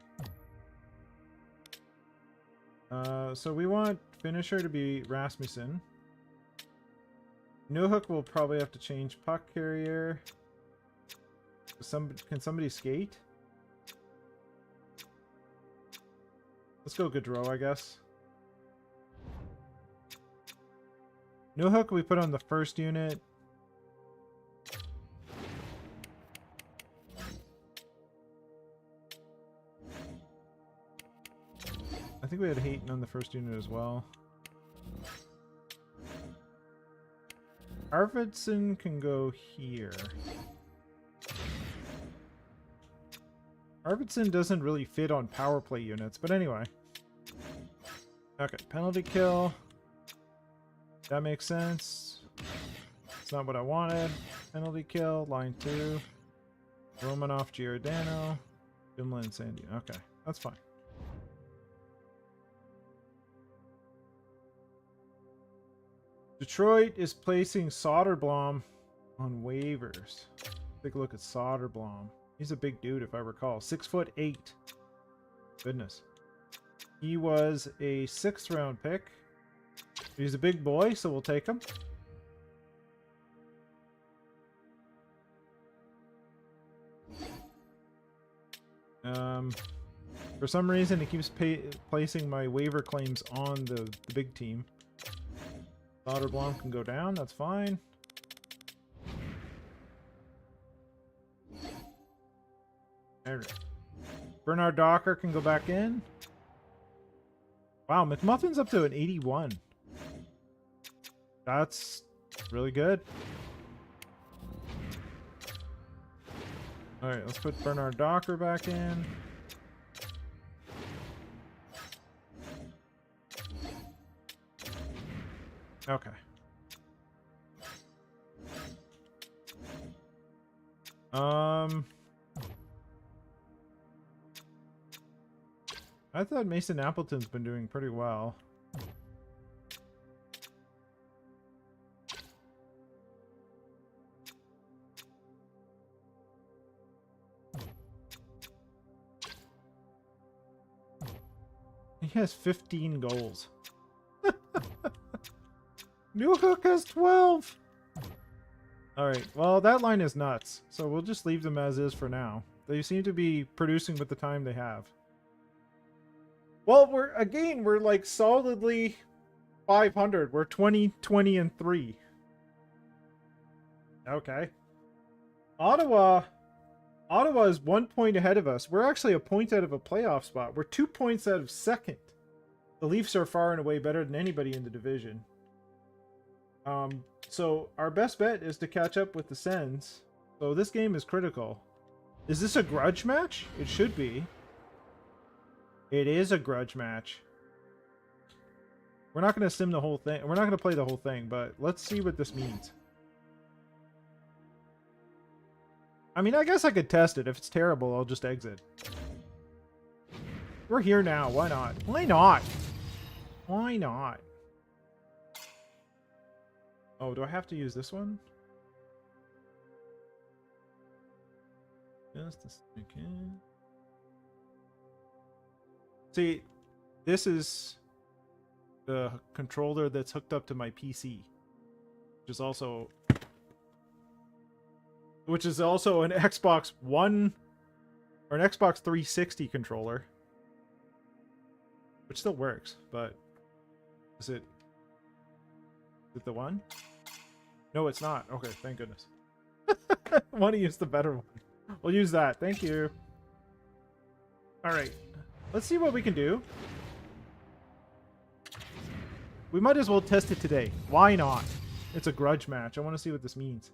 So we want finisher to be Rasmussen. Newhook will probably have to change puck carrier. Can somebody skate? Let's go Gaudreau, I guess. Newhook we put on the first unit. I think we had Hayton on the first unit as well. Arvidsson can go here. Arvidsson doesn't really fit on power play units, but anyway. Okay, penalty kill. That makes sense. It's not what I wanted. Penalty kill, line 2. Romanov, Giordano, Finland, Sandy. Okay, that's fine. Detroit is placing Soderblom on waivers. Take a look at Soderblom. He's a big dude, if I recall. 6'8". Goodness. He was a 6th round pick. He's a big boy, so we'll take him. For some reason, it keeps placing my waiver claims on the big team. Soderblom can go down, that's fine. There. Bernard Docker can go back in. Wow, McMuffin's up to an 81. That's really good. Alright, let's put Bernard Docker back in. Okay. I thought Mason Appleton's been doing pretty well. He has 15 goals. Newhook has 12! Alright, well that line is nuts. So we'll just leave them as is for now. They seem to be producing with the time they have. Well, we're like solidly 500. We're 20, 20, and 3. Okay. Ottawa is 1 point ahead of us. We're actually a point out of a playoff spot. We're 2 points out of second. The Leafs are far and away better than anybody in the division. So our best bet is to catch up with the Sens. So this game is critical. Is this a grudge match? It should be. It is a grudge match. We're not going to sim the whole thing. We're not going to play the whole thing, but let's see what this means. I mean, I guess I could test it. If it's terrible, I'll just exit. We're here now. Why not? Why not? Why not? Oh, do I have to use this one? Just a second. See, this is the controller that's hooked up to my PC, which is also an Xbox One or an Xbox 360 controller, which still works, but is it the one? No, it's not. Okay, thank goodness. I want to use the better one. We'll use that. Thank you. All right. Let's see what we can do. We might as well test it today. Why not? It's a grudge match. I want to see what this means.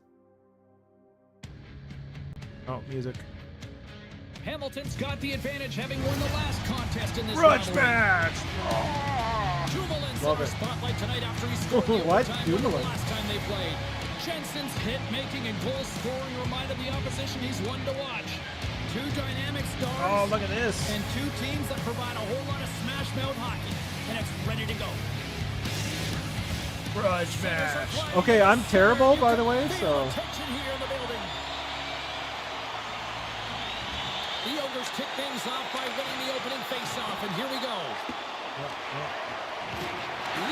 Oh, music.
Hamilton's got the advantage, having won the last contest in this
Grudge
rivalry.
match!
Dumoulin
Love
center
it.
spotlight tonight after he scored the
What?
overtime winner the
Dumoulin?
last time they played. Jensen's hit-making and goal-scoring reminded the opposition he's one to watch. Two dynamic stars.
Oh, look at this.
And two teams that provide a whole lot of smash-mouth hockey. And it's ready to go.
Grudge match. Okay, I'm terrible, by the way, so...
Attention here in the building. The Ogres kick things off by winning the opening face-off, and here we go.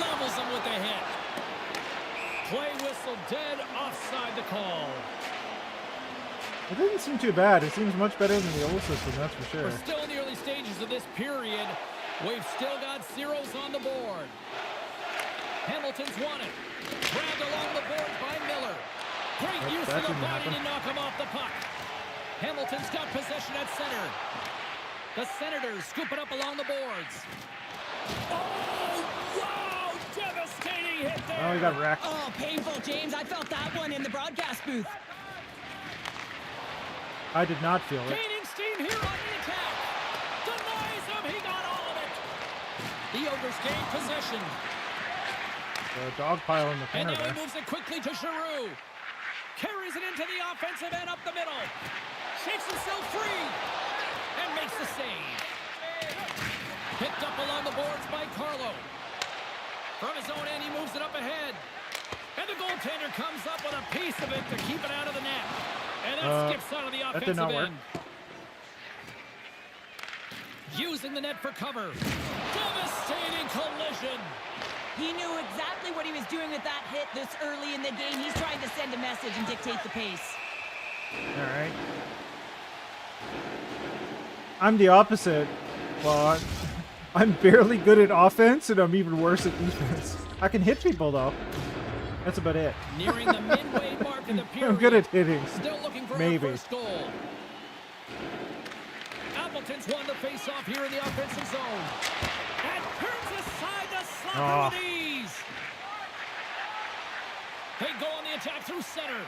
Levels them with the hit. Play whistle dead, offside the call.
It doesn't seem too bad. It seems much better than the old system, that's for sure.
We're still in the early stages of this period. We've still got zeros on the board. Hamilton's won it. Grabbed along the boards by Miller. Great use of the body to knock him off the puck. Hamilton's got possession at center. The Senators scoop it up along the boards. Oh, wow! Devastating hit there.
Oh, he got wrecked.
Oh, painful, James. I felt that one in the broadcast booth.
I did not feel it.
Gaining steam here on the attack. Denies him. He got all of it. The Ogres gain possession.
The dog pile in the
And
corner
now
there.
he moves it quickly to Giroux. Carries it into the offensive end up the middle. Shakes himself free. And makes the save. Picked up along the boards by Carlo. From his own end, he moves it up ahead. And the goaltender comes up with a piece of it to keep it out of the net. And that skips out of the
that did
offensive
not work.
end. Using the net for cover. Devastating collision.
He knew exactly what he was doing with that hit this early in the game. He's trying to send a message and dictate the pace.
All right. I'm the opposite. Well, I'm barely good at offense, and I'm even worse at defense. I can hit people, though. That's about it.
Nearing the midway mark in the period.
I'm good at hitting.
Still looking for
Maybe.
our first goal. Appleton's won the face-off here in the offensive zone. And turns aside the slapper with ease. They go on the attack through center.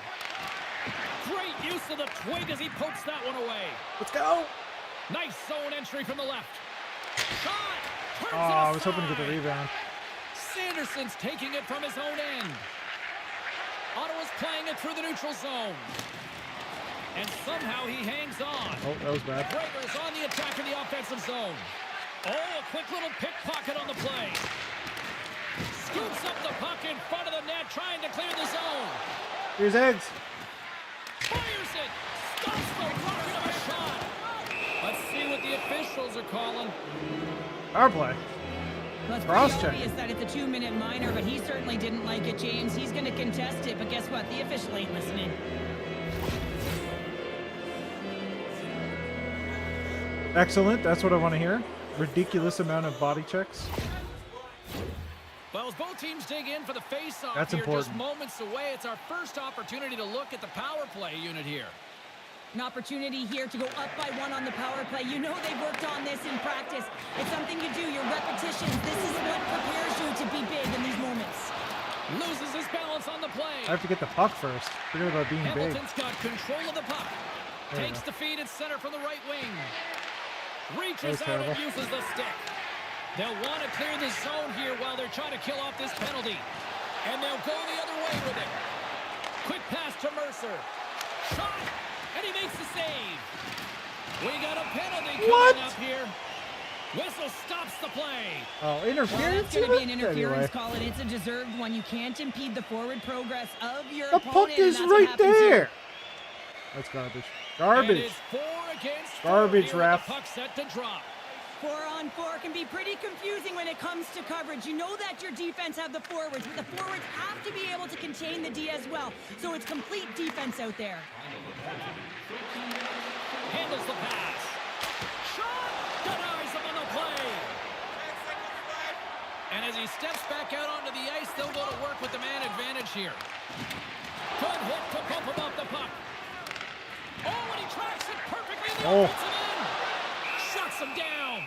Great use of the twig as he pokes that one away.
Let's go.
Nice zone entry from the left. Shot! Turns it
I was hoping to get the
aside.
rebound.
Sanderson's taking it from his own end. Ottawa's playing it through the neutral zone. And somehow he hangs on.
Oh, that was bad.
Raiders on the attack in the offensive zone. Oh, a quick little pickpocket on the play. Scoops up the puck in front of the net, trying to clear the zone.
Here's eggs.
Fires it. Stops the rocket of a shot. Let's see what the officials are calling.
Power play.
Well, it's
Cross
pretty
check.
obvious that it's a 2-minute minor, but he certainly didn't like it, James. He's going to contest it, but guess what? The official ain't listening.
Excellent. That's what I want to hear. Ridiculous amount of body checks.
Well, as both teams dig in for the face-off
That's
here,
important.
just moments away, it's our first opportunity to look at the power play unit here.
An opportunity here to go up by 1 on the power play. You know they've worked on this in practice. It's something you do, your repetitions. This is what prepares you to be big in these moments.
Loses his balance on the play.
I have to get the puck first. Forget about being big.
Hamilton's got control of the puck.
There we
Takes
go.
the feed at center from the right wing. Reaches
was
out and
terrible.
uses the stick. They'll want to clear the zone here while they're trying to kill off this penalty. And they'll go the other way with it. Quick pass to Mercer. Shot! And he makes the save. We got a penalty coming up here. Whistle stops the play.
Oh,
Well,
interference?
that's going to be an
Anyway.
interference call, and it's a deserved one. You can't impede the forward progress of your
The
opponent.
puck
and
is
that's what
right
happens
there.
here.
That's garbage.
And
Garbage.
it's 4 against 4
Garbage,
here with
ref.
the puck set to drop.
4-on-4 can be pretty confusing when it comes to coverage. You know that your defense have the forwards, but the forwards have to be able to contain the D as well. So it's complete defense out there.
Handles the pass. Shot! Denies him on the play. And as he steps back out onto the ice, they'll go to work with the man advantage here. Good hit to bump him off the puck. Oh, and he tracks it perfectly in the offensive end. Shuts him down.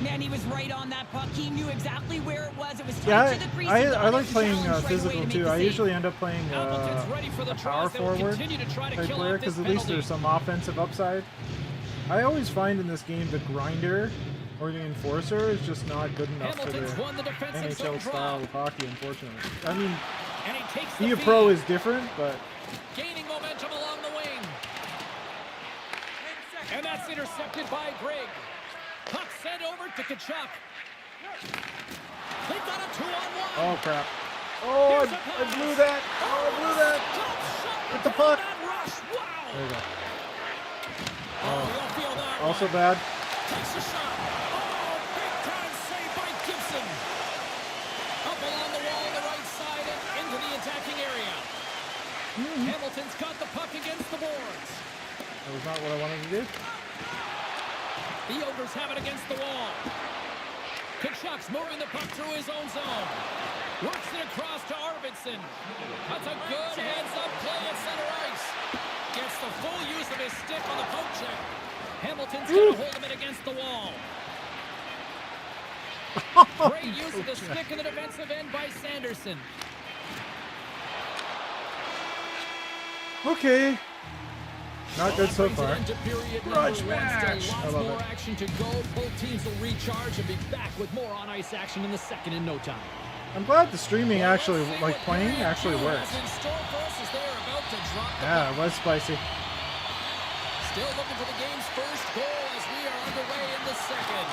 Man, and he was right on that puck. He knew exactly where it was. It was tight
Yeah,
to the crease.
I like playing
challenge right away
physical
to make
too.
the
I
save.
usually end up playing
Hamilton's ready for the
a power
tries that will
forward
continue to try to
type
kill
player
off this
because at least
penalty.
there's some offensive upside. I always find in this game the grinder or the enforcer is just not good enough
Hamilton's
for
won the
the
defensive zone
NHL style
draw.
of hockey, unfortunately. I mean,
And he takes
be
the
a pro
feed.
is different, but
Gaining momentum along the wing. And that's intercepted by Greg. Puck sent over to Kachuk. They've got a 2-on-1.
oh crap! Oh,
Here's a
I
pass.
blew that! Oh, I blew that!
Top shot
With the
down
puck.
that rush. Wow.
There you go.
Oh, you'll feel that
Also
one.
bad.
Takes a shot. Oh, big time save by Gibson. Up along the wall on the right side and into the attacking area. Hamilton's got the puck against the boards.
That was not what I wanted to do.
The Ogres have it against the wall. Kachuk's moving the puck through his own zone. Works it across to Arvidsson. That's a good heads-up play at center ice. Gets the full use of his stick on the poke check. Hamilton's going to hold him in against the wall. Great use of the stick in the defensive end by Sanderson.
Okay. Not good so
Brings it
far.
into period
Grudge
number one.
match.
Still
I
lots
love
more
it.
action to go. Both teams will recharge and be back with more on-ice action in the second in no time.
I'm glad the streaming actually, like playing, actually works.
In store for us as they are about to drop the
Yeah, it was spicy.
Still looking for the game's first goal as we are underway in the second.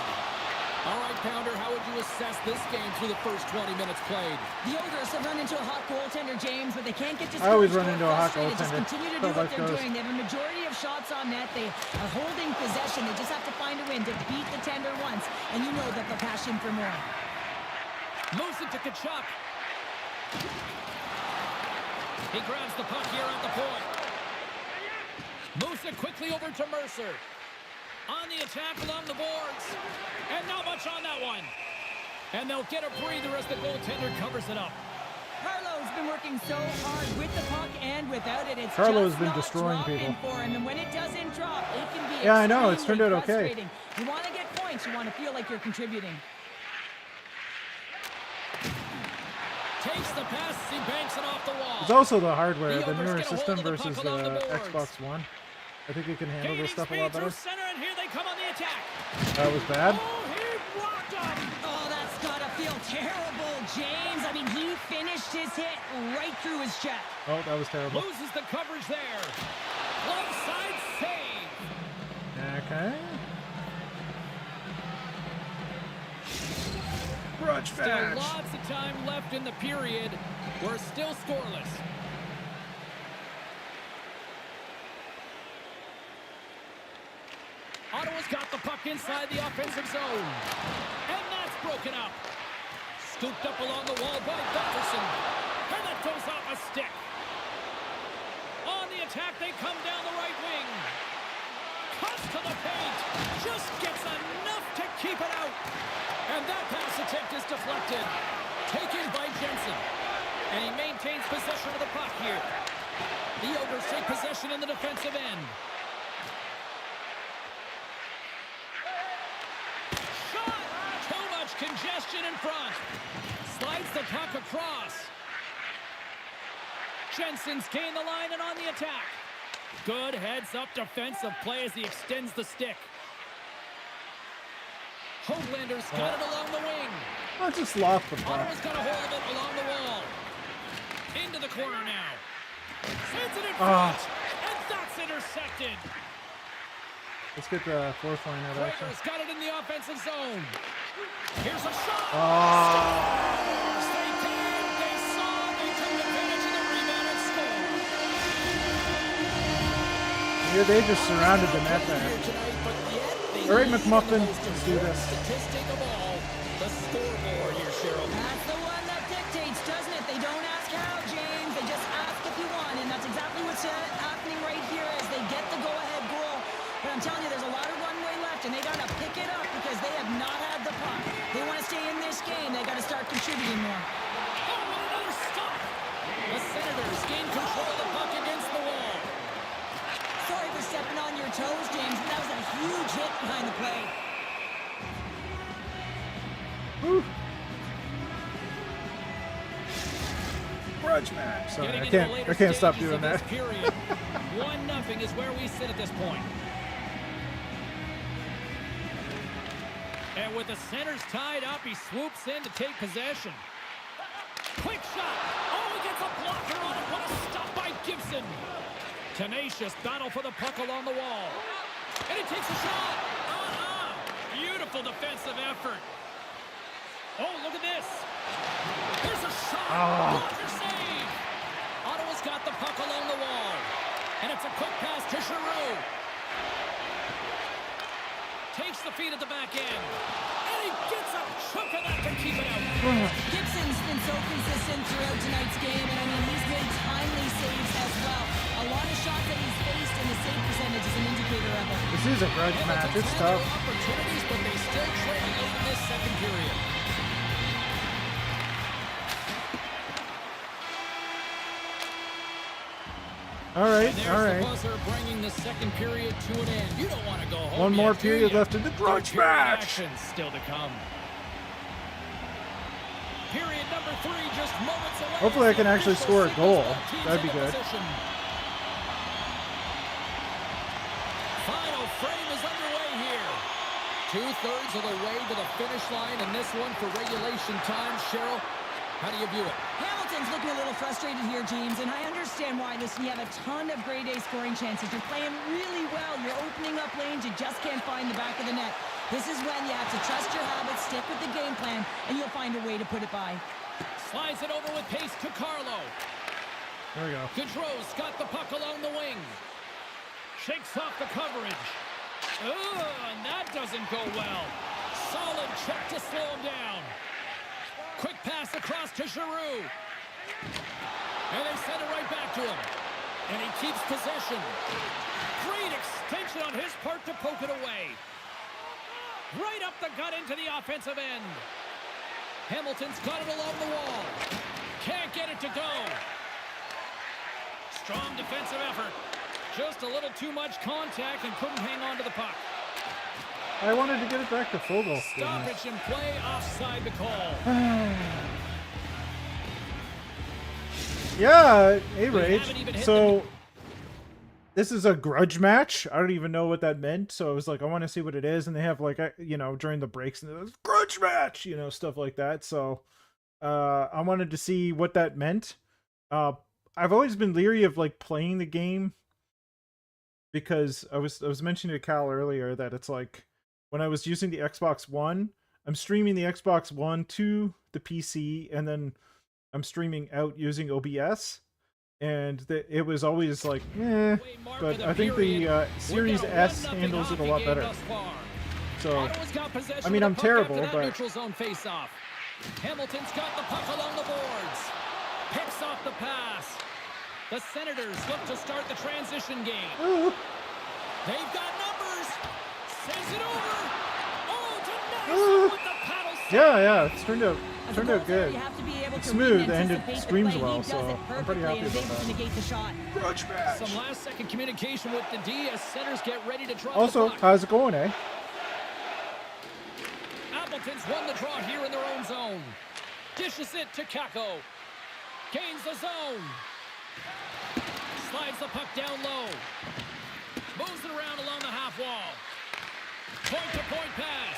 All right, Pounder, how would you assess this game through the first 20 minutes played?
The Ogres have run into a hot goaltender, James, but they can't get discouraged.
I always run
or
into a hot
frustrated. Just
goaltender.
continue to
That's
do
how
what
life
they're
goes.
doing. They have a majority of shots on net. They are holding possession. They just have to find a win to beat the tender once, and you know that the passion for more.
Moves it to Kachuk. He grabs the puck here at the point. Moves it quickly over to Mercer. On the attack along the boards. And not much on that one. And they'll get a breather as the goaltender covers it up.
Carlo's been working so hard with the puck and without it. It's
Carlo's
just
been
not
destroying
dropping
people.
for him. And when it doesn't drop, it can be
Yeah, I know. It's turned out
extremely
okay.
frustrating. You want to get points. You want to feel like you're contributing.
Takes the pass. He banks it off the wall.
It's also the hardware,
The
the
Ogres
newer
get a hold
system
of the puck
versus
along the
the
boards.
Xbox One. I think it can handle
Gaining
this stuff a
speed
lot
through
better.
center, and here they come on the attack.
That was bad.
Oh, he rocked him.
Oh, that's got to feel terrible, James. I mean, he finished his hit right through his check.
Oh, that was terrible.
Loses the coverage there. Glove side save.
Okay. Grudge
Still
match.
lots of time left in the period. We're still scoreless. Ottawa's got the puck inside the offensive zone. And that's broken up. Scooped up along the wall by Gutterson. And that goes off a stick. On the attack, they come down the right wing. Cuts to the paint. Just gets enough to keep it out. And that pass attempt is deflected. Taken by Jensen. And he maintains possession of the puck here. The Ogres take possession in the defensive end. Shot! Too much congestion in front. Slides the puck across. Jensen's gained the line and on the attack. Good heads-up defensive play as he extends the stick. Hoaglander's got it along the wing.
I just lost the puck.
Ottawa's got a hold of it along the wall. Into the corner now. Sends it in front. And that's intercepted.
Let's get the fourth line out action.
Rager's got it in the offensive zone. Here's a shot.
Oh,
They came, they saw, they took advantage of the rebound and scored.
yeah, they just surrounded the net there. All right, McMuffin, let's do this.
Statistic of all, the scoreboard here, Cheryl.
That's the one that dictates, doesn't it? They don't ask how, James. They just ask if you want, and that's exactly what's happening right here as they get the go-ahead goal. But I'm telling you, there's a lot of runway left, and they got to pick it up because they have not had the puck. They want to stay in this game. They got to start contributing more.
Oh, and another stop. The Senators gain control of the puck against the wall.
Sorry for stepping on your toes, James, but that was a huge hit behind the play.
Woo. Grudge match. Sorry,
Getting
I
into the
can't.
later
I can't stop
stages
doing
of this
that.
period. 1-0 is where we sit at this point. And with the centers tied up, he swoops in to take possession. Quick shot. Oh, he gets a blocker on it. What a stop by Gibson. Tenacious battle for the puck along the wall. And he takes a shot. Beautiful defensive effort. Oh, look at this. There's a shot. Blocker save. Ottawa's got the puck along the wall. And it's a quick pass to Giroux. Takes the feed at the back end. And he gets a chunk of that to keep it out.
Gibson's been so consistent throughout tonight's game, and I mean, he's made timely saves as well. A lot of shots that he's faced, and the save percentage is an indicator of it.
This is a grudge match. It's tough.
Opportunities, but they still trail late in this second period.
All right,
And
all
there's
right.
the buzzer bringing the second period to an end. You don't want to go home.
One more
yet, do
period
ya?
left in the grudge
Period
match.
action still to come. Period number 3 just moments away.
Hopefully I can actually score a goal. That'd be good.
Final frame is underway here. 2/3 of the way to the finish line, and this one for regulation time. Cheryl, how do you view it?
Hamilton's looking a little frustrated here, James, and I understand why. Listen, you have a ton of grade A scoring chances. You're playing really well. You're opening up lanes. You just can't find the back of the net. This is when you have to trust your habits, stick with the game plan, and you'll find a way to put it by.
Slides it over with pace to Carlo.
There we go.
Gaudreau's got the puck along the wing. Shakes off the coverage. And that doesn't go well. Solid check to slow him down. Quick pass across to Giroux. And they send it right back to him. And he keeps possession. Great extension on his part to poke it away. Right up the gut into the offensive end. Hamilton's got it along the wall. Can't get it to go. Strong defensive effort. Just a little too much contact and couldn't hang on to the puck.
I wanted to get it back to full goal.
Stoppage in play, offside the call.
Yeah,
haven't even
A-Rage.
hit
So, this is a grudge match. I don't even know what that meant. So I was like, I want to see what it is. And they have like, you know, during the breaks, and it was grudge match, you know, stuff like that. So, I wanted to see what that meant. I've always been leery of like playing the game, because I was mentioning to Cal earlier that it's like when I was using the Xbox One, I'm streaming the Xbox One to the PC, and then I'm streaming out using OBS, and it was always like, but I think the Series S handles it a lot better. So, I mean, I'm terrible, but
neutral zone face-off. Hamilton's got the puck along the boards. Picks off the pass. The Senators look to start the transition game. They've got numbers. Sends it over. Oh, to Nice with the paddle save.
yeah, it's turned out
As a
good.
goaltender, you have to be able
It's
to
smooth,
read
and it
anticipate the
screams
play.
well,
He does
so
it
I'm pretty
perfectly
happy
and is
about
able
that.
to negate the shot.
Grudge match.
Some last-second communication with the D as Senators get ready to drop
Also,
the puck.
how's it going, eh?
Appleton's won the draw here in their own zone. Dishes it to Kako. Gains the zone. Slides the puck down low. Moves it around along the half wall. Point-to-point pass.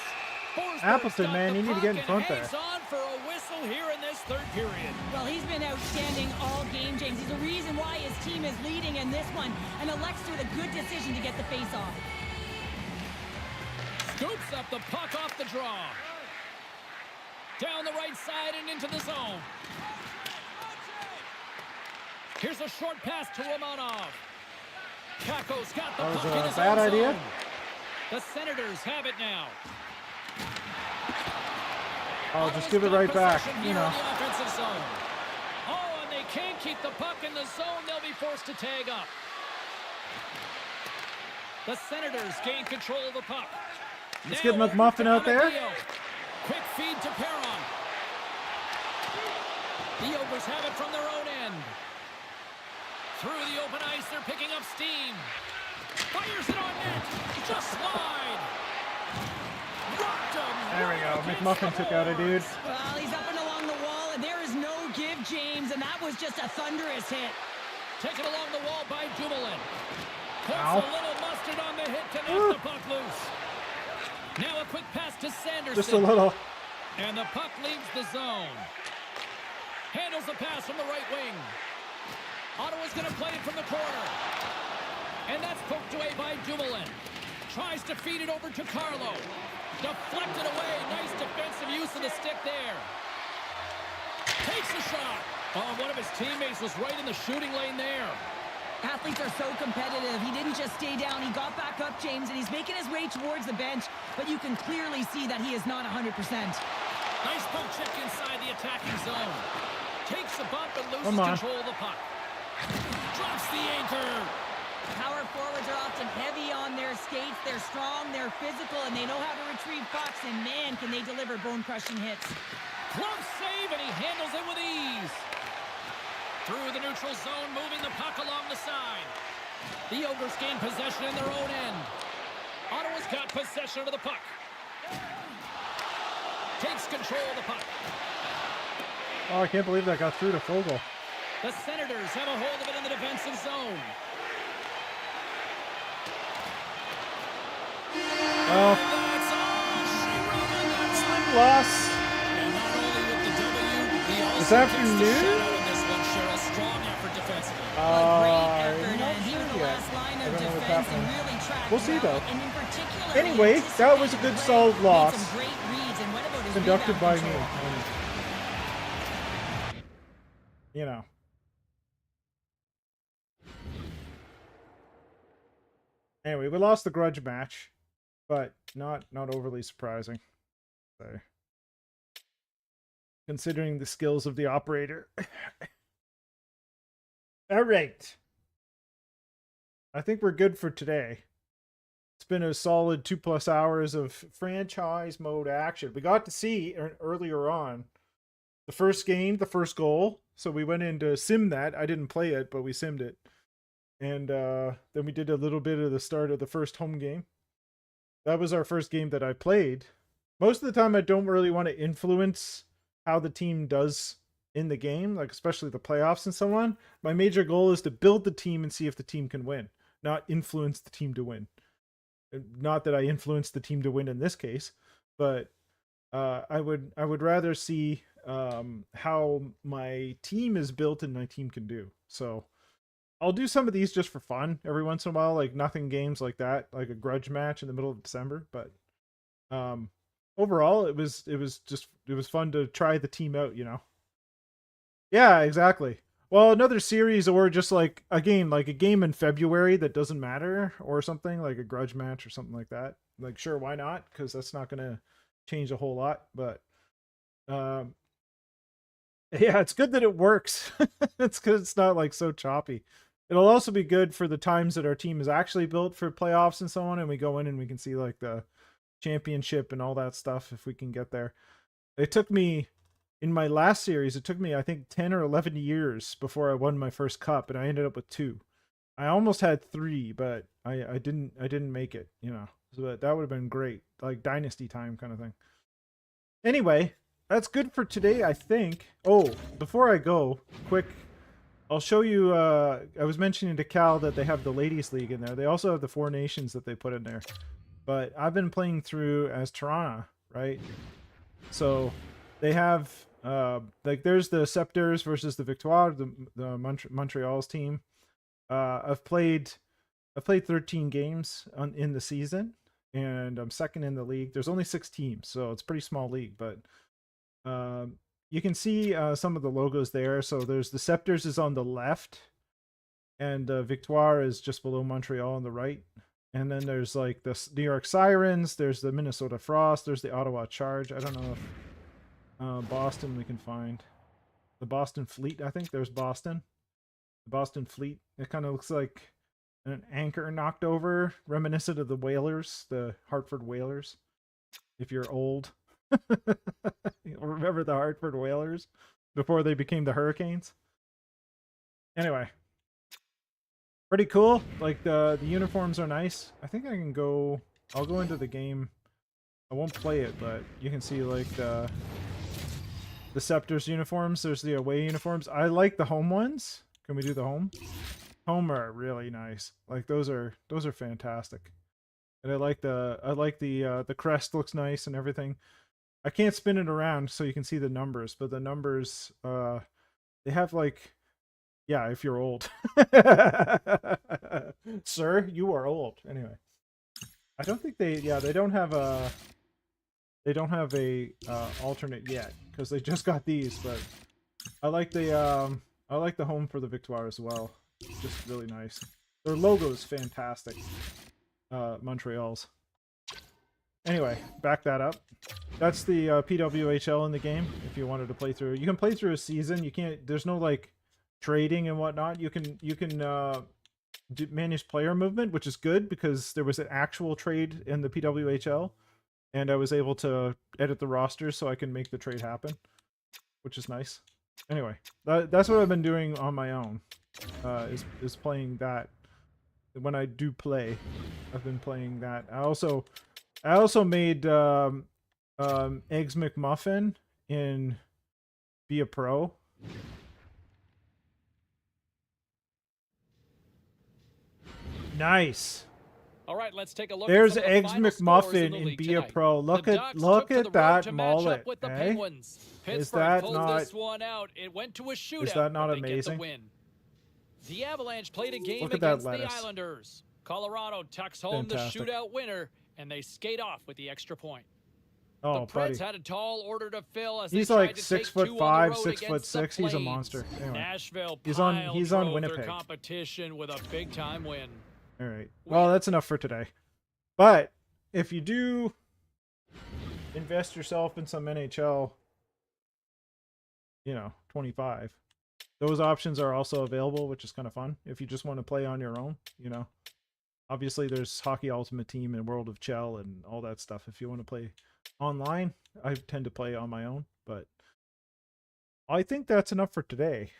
Forsberg's
Appleton,
got
man,
the
you need to
puck
get in
and
front there.
hangs on for a whistle here in this third period.
Well, he's been outstanding all game, James. He's the reason why his team is leading in this one, and elects to with a good decision to get the face-off.
Scoops up the puck off the draw. Down the right side and into the zone. Here's a short pass to Romanov. Kako's got the
That was
puck in
a
his
bad
own
idea.
zone. The Senators have it now.
I'll just give it right back, you know.
In the offensive zone. Oh, and they can't keep the puck in the zone. They'll be forced to tag up. The Senators gain control of the puck.
Let's
Now
get McMuffin out there.
Amadio. Quick feed to Perron. The Ogres have it from their own end. Through the open ice, they're picking up steam. Fires it on net. Just slide. Rocked him.
There we go.
Right
McMuffin took out a dude.
Well, he's up and along the wall, and there is no give, James, and that was just a thunderous hit.
Taken along the wall by Dumoulin. Puts
Ow.
a little mustard on the hit to knock the puck loose. Now a quick pass to Sanderson.
Just a little.
And the puck leaves the zone. Handles the pass from the right wing. Ottawa's going to play it from the corner. And that's poked away by Dumoulin. Tries to feed it over to Carlo. Deflected away. Nice defensive use of the stick there. Takes a shot. Oh, one of his teammates was right in the shooting lane there.
Athletes are so competitive. He didn't just stay down. He got back up, James, and he's making his way towards the bench, but you can clearly see that he is not 100%.
Nice poke check inside the attacking zone. Takes a bump and loses
Come on.
control of the puck. Drops the anchor.
Power forwards are often heavy on their skates. They're strong, they're physical, and they know how to retrieve pucks, and man, can they deliver bone-crushing hits.
Close save, and he handles it with ease. Through the neutral zone, moving the puck along the side. The Ogres gain possession in their own end. Ottawa's got possession of the puck. Takes control of the puck.
Oh, I can't believe that got through to Fogle.
The Senators have a hold of it in the defensive zone.
Oh,
That's all she wrote on that slip.
loss.
And not only with the W, he also
This
takes the
afternoon?
shutout in this one, Cheryl. Strong effort defensively.
A great effort,
I'm not
and he was
sure
the
yet.
last line
I
of
don't know what's
defense and
happening.
really tracked
We'll see,
well,
though.
and in particular,
Anyway,
he
that was a good,
anticipated
solid
the play,
loss.
made some great reads, and what about his
Conducted by
rebound
me.
control?
You know. Anyway, we lost the grudge match, but not overly surprising. So, considering the skills of the operator. All right. I think we're good for today. It's been a solid 2+ hours of franchise mode action. We got to see earlier on the first game, the first goal. So we went in to sim that. I didn't play it, but we simmed it. And then we did a little bit of the start of the first home game. That was our first game that I played. Most of the time, I don't really want to influence how the team does in the game, like especially the playoffs and so on. My major goal is to build the team and see if the team can win, not influence the team to win. Not that I influenced the team to win in this case, but I would rather see how my team is built and my team can do. So I'll do some of these just for fun every once in a while, like nothing games like that, like a grudge match in the middle of December. But overall, it was fun to try the team out, you know. Yeah, exactly. Well, another series or just like a game in February that doesn't matter or something, like a grudge match or something like that. Like, sure, why not? Because that's not going to change a whole lot. But yeah, it's good that it works. It's because it's not like so choppy. It'll also be good for the times that our team is actually built for playoffs and so on, and we go in and we can see like the championship and all that stuff if we can get there. It took me, in my last series, it took me, I think, 10 or 11 years before I won my first cup, and I ended up with 2. I almost had 3, but I didn't make it, you know. So that would have been great, like dynasty time kind of thing. Anyway, that's good for today, I think. Oh, before I go, quick, I'll show you, I was mentioning to Cal that they have the Ladies League in there. They also have the 4 nations that they put in there. But I've been playing through as Toronto, right? So they have, like, there's the Scepters versus the Victoire, the Montreal's team. I've played 13 games in the season, and I'm second in the league. There's only 6 teams, so it's a pretty small league, but you can see some of the logos there. So there's the Scepters is on the left, and Victoire is just below Montreal on the right. And then there's like the New York Sirens, there's the Minnesota Frost, there's the Ottawa Charge. I don't know if Boston we can find. The Boston Fleet, I think there's Boston. The Boston Fleet. It kind of looks like an anchor knocked over, reminiscent of the Whalers, the Hartford Whalers. If you're old. Remember the Hartford Whalers before they became the Hurricanes? Anyway. Pretty cool. Like the uniforms are nice. I think I can go, I'll go into the game I won't play it, but you can see like the Scepters uniforms. There's the away uniforms. I like the home ones. Can we do the home? Home are really nice. Like those are fantastic. And I like the crest looks nice and everything. I can't spin it around so you can see the numbers, but the numbers they have like, yeah, if you're old. Sir, you are old. Anyway. I don't think they don't have a alternate yet because they just got these, but I like the home for the Victoire as well. Just really nice. Their logo is fantastic. Montreal's. Anyway, back that up. That's the PWHL in the game. If you wanted to play through, you can play through a season. You can't. There's no like trading and whatnot. You can manage player movement, which is good because there was an actual trade in the PWHL, and I was able to edit the roster so I can make the trade happen, which is nice. Anyway, that's what I've been doing on my own. Is playing that. When I do play, I've been playing that. I also made Eggs McMuffin in Be a Pro. Nice.
All right, let's take a look.
There's
at
Eggs McMuffin
in
in Be a Pro. Look at that mullet. Eh? Is that not?
This one out. It went to a shootout.
Is that not
but they
amazing?
Get the win. The Avalanche played a game
Look at that
against the
lettuce.
Islanders. Colorado tucks home
Fantastic.
the shootout winner, and they skate off with the extra point.
Oh,
the
buddy.
Preds had a tall order to fill as
He's
they tried
like
to
6'5",
take
6'6". He's a
Flames.
monster. Anyway,
Nashville
he's on
drove
Winnipeg.
their competition with a big time win.
All right. Well, that's enough for today. But if you do invest yourself in some NHL, 25, those options are also available, which is kind of fun. If you just want to play on your own, obviously there's Hockey Ultimate Team and World of Chell and all that stuff. If you want to play online, I tend to play on my own, but I think that's enough for today.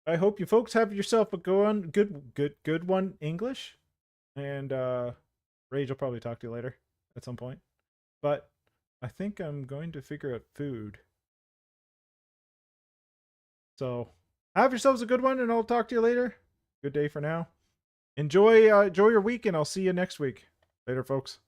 I hope you folks have yourself a good one English, and Rage will probably talk to you later at some point. But I think I'm going to figure out food. So have yourselves a good one, and I'll talk to you later. Good day for now. Enjoy your week, and I'll see you next week. Later, folks.